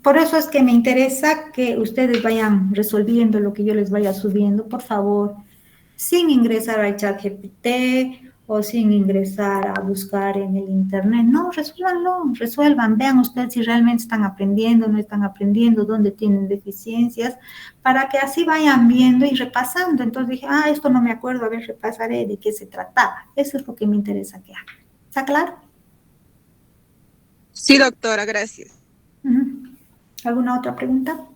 Por eso es que me interesa que ustedes vayan resolviendo lo que yo les vaya subiendo, por favor, sin ingresar al ChatGPT o sin ingresar a buscar en el internet. No, resuelvan, vean ustedes si realmente están aprendiendo, no están aprendiendo, dónde tienen deficiencias, para que así vayan viendo y repasando. Entonces dije, esto no me acuerdo, a ver, repasaré de qué se trataba. Eso es lo que me interesa que hagan. ¿Está claro? Sí, doctora, gracias. ¿Alguna otra pregunta?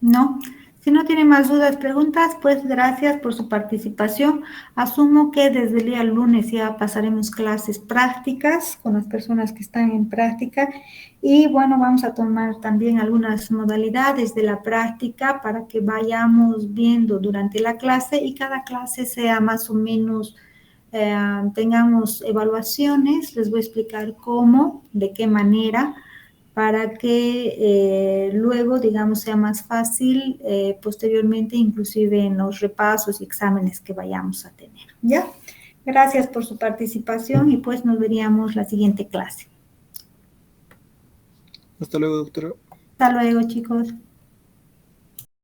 ¿No? Si no tiene más dudas, preguntas, pues gracias por su participación. Asumo que desde el día lunes ya pasaremos clases prácticas con las personas que están en práctica y bueno, vamos a tomar también algunas modalidades de la práctica para que vayamos viendo durante la clase y cada clase sea más o menos, tengamos evaluaciones. Les voy a explicar cómo, de qué manera, para que luego, digamos, sea más fácil posteriormente, inclusive en los repasos y exámenes que vayamos a tener, ¿ya? Gracias por su participación y pues nos veríamos la siguiente clase. Hasta luego, doctora. Hasta luego, chicos.